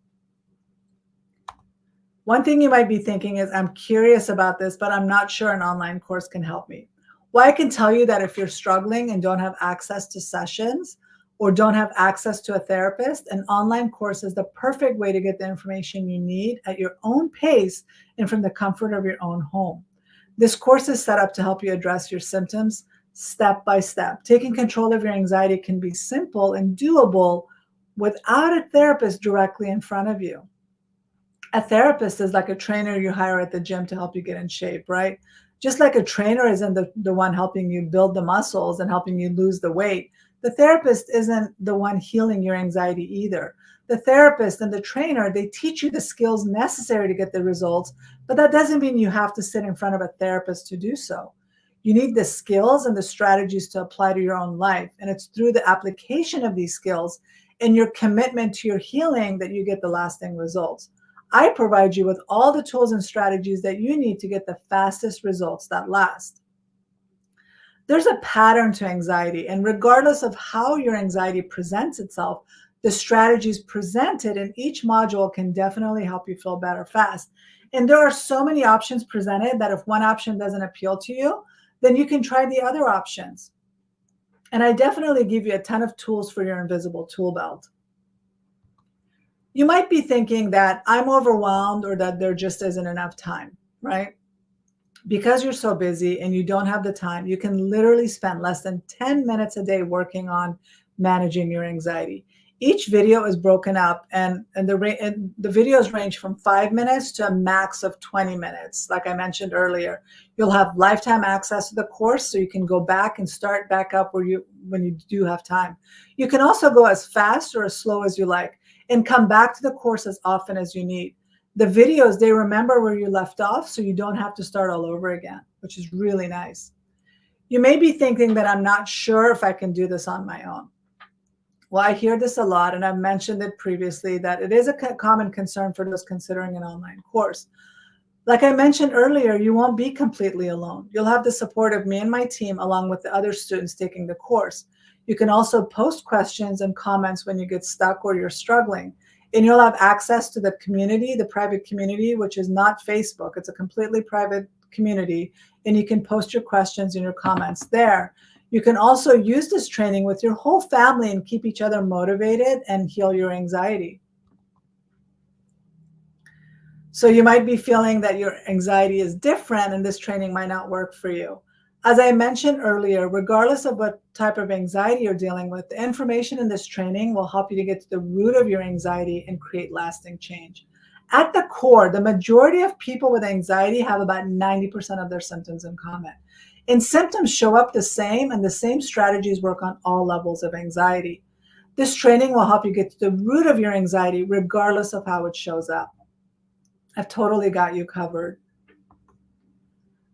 One thing you might be thinking is, I'm curious about this, but I'm not sure an online course can help me. Well, I can tell you that if you're struggling and don't have access to sessions or don't have access to a therapist, an online course is the perfect way to get the information you need at your own pace and from the comfort of your own home. This course is set up to help you address your symptoms step by step. Taking control of your anxiety can be simple and doable without a therapist directly in front of you. A therapist is like a trainer you hire at the gym to help you get in shape, right? Just like a trainer isn't the one helping you build the muscles and helping you lose the weight, the therapist isn't the one healing your anxiety either. The therapist and the trainer, they teach you the skills necessary to get the results, but that doesn't mean you have to sit in front of a therapist to do so. You need the skills and the strategies to apply to your own life. And it's through the application of these skills and your commitment to your healing that you get the lasting results. I provide you with all the tools and strategies that you need to get the fastest results that last. There's a pattern to anxiety, and regardless of how your anxiety presents itself, the strategies presented in each module can definitely help you feel better fast. And there are so many options presented that if one option doesn't appeal to you, then you can try the other options. And I definitely give you a ton of tools for your invisible tool belt. You might be thinking that I'm overwhelmed or that there just isn't enough time, right? Because you're so busy and you don't have the time, you can literally spend less than 10 minutes a day working on managing your anxiety. Each video is broken up and the videos range from 5 minutes to a max of 20 minutes. Like I mentioned earlier, you'll have lifetime access to the course so you can go back and start back up when you do have time. You can also go as fast or as slow as you like and come back to the course as often as you need. The videos, they remember where you left off, so you don't have to start all over again, which is really nice. You may be thinking that I'm not sure if I can do this on my own. Well, I hear this a lot, and I've mentioned it previously that it is a common concern for those considering an online course. Like I mentioned earlier, you won't be completely alone. You'll have the support of me and my team along with the other students taking the course. You can also post questions and comments when you get stuck or you're struggling. And you'll have access to the community, the private community, which is not Facebook. It's a completely private community. And you can post your questions and your comments there. You can also use this training with your whole family and keep each other motivated and heal your anxiety. So you might be feeling that your anxiety is different and this training might not work for you. As I mentioned earlier, regardless of what type of anxiety you're dealing with, the information in this training will help you to get to the root of your anxiety and create lasting change. At the core, the majority of people with anxiety have about 90% of their symptoms in common. And symptoms show up the same, and the same strategies work on all levels of anxiety. This training will help you get to the root of your anxiety, regardless of how it shows up. I've totally got you covered.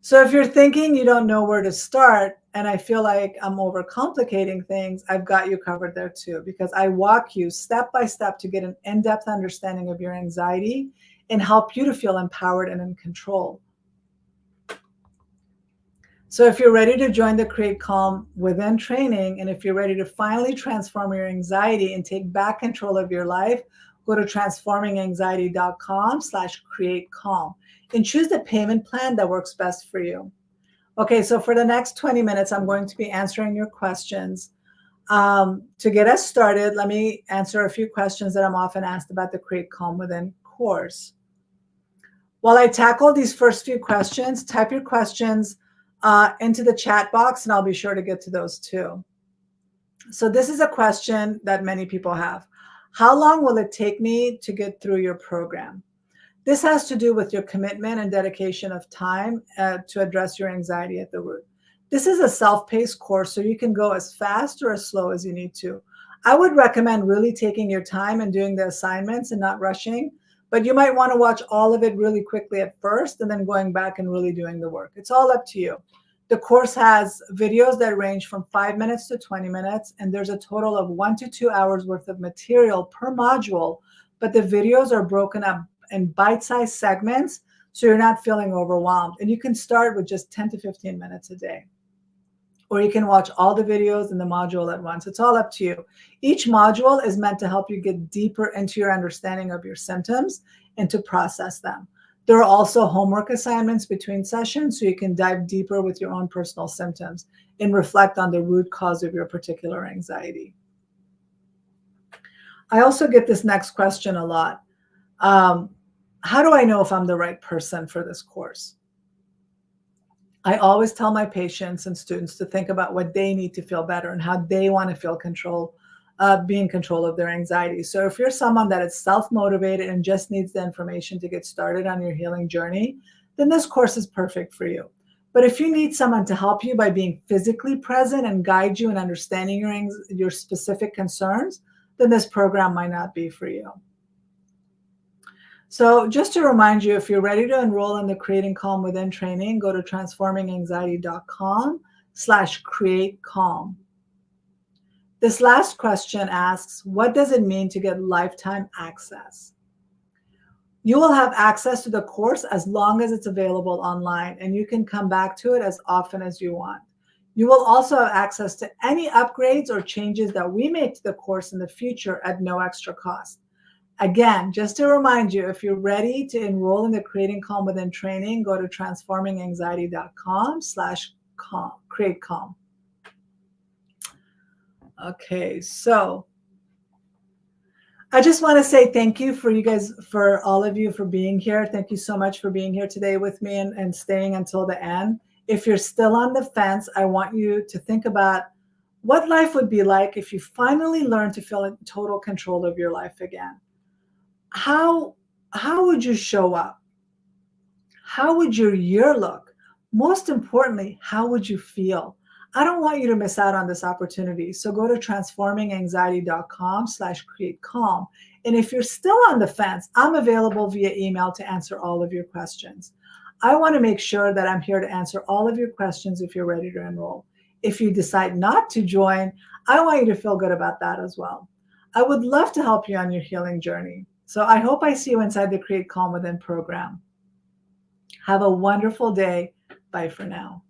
So if you're thinking you don't know where to start, and I feel like I'm overcomplicating things, I've got you covered there too, because I walk you step by step to get an in-depth understanding of your anxiety and help you to feel empowered and in control. So if you're ready to join the Create Calm Within training, and if you're ready to finally transform your anxiety and take back control of your life, go to transforminganxiety.com/createcalm and choose the payment plan that works best for you. Okay, so for the next 20 minutes, I'm going to be answering your questions. To get us started, let me answer a few questions that I'm often asked about the Create Calm Within course. While I tackle these first few questions, type your questions into the chat box, and I'll be sure to get to those too. So this is a question that many people have. How long will it take me to get through your program? This has to do with your commitment and dedication of time to address your anxiety at the root. This is a self-paced course, so you can go as fast or as slow as you need to. I would recommend really taking your time and doing the assignments and not rushing, but you might want to watch all of it really quickly at first and then going back and really doing the work. It's all up to you. The course has videos that range from 5 minutes to 20 minutes, and there's a total of 1 to 2 hours worth of material per module, but the videos are broken up in bite-sized segments so you're not feeling overwhelmed. And you can start with just 10 to 15 minutes a day. Or you can watch all the videos in the module at once. It's all up to you. Each module is meant to help you get deeper into your understanding of your symptoms and to process them. There are also homework assignments between sessions so you can dive deeper with your own personal symptoms and reflect on the root cause of your particular anxiety. I also get this next question a lot. How do I know if I'm the right person for this course? I always tell my patients and students to think about what they need to feel better and how they want to feel be in control of their anxiety. So if you're someone that is self-motivated and just needs the information to get started on your healing journey, then this course is perfect for you. But if you need someone to help you by being physically present and guide you in understanding your specific concerns, then this program might not be for you. So just to remind you, if you're ready to enroll in the Creating Calm Within training, go to transforminganxiety.com/create calm. This last question asks, what does it mean to get lifetime access? You will have access to the course as long as it's available online, and you can come back to it as often as you want. You will also have access to any upgrades or changes that we make to the course in the future at no extra cost. Again, just to remind you, if you're ready to enroll in the Creating Calm Within training, go to transforminganxiety.com/create calm. Okay, so I just want to say thank you for all of you for being here. Thank you so much for being here today with me and staying until the end. If you're still on the fence, I want you to think about what life would be like if you finally learned to feel in total control of your life again. How would you show up? How would your year look? Most importantly, how would you feel? I don't want you to miss out on this opportunity. So go to transforminganxiety.com/create calm. And if you're still on the fence, I'm available via email to answer all of your questions. I want to make sure that I'm here to answer all of your questions if you're ready to enroll. If you decide not to join, I want you to feel good about that as well. I would love to help you on your healing journey. So I hope I see you inside the Create Calm Within program. Have a wonderful day. Bye for now.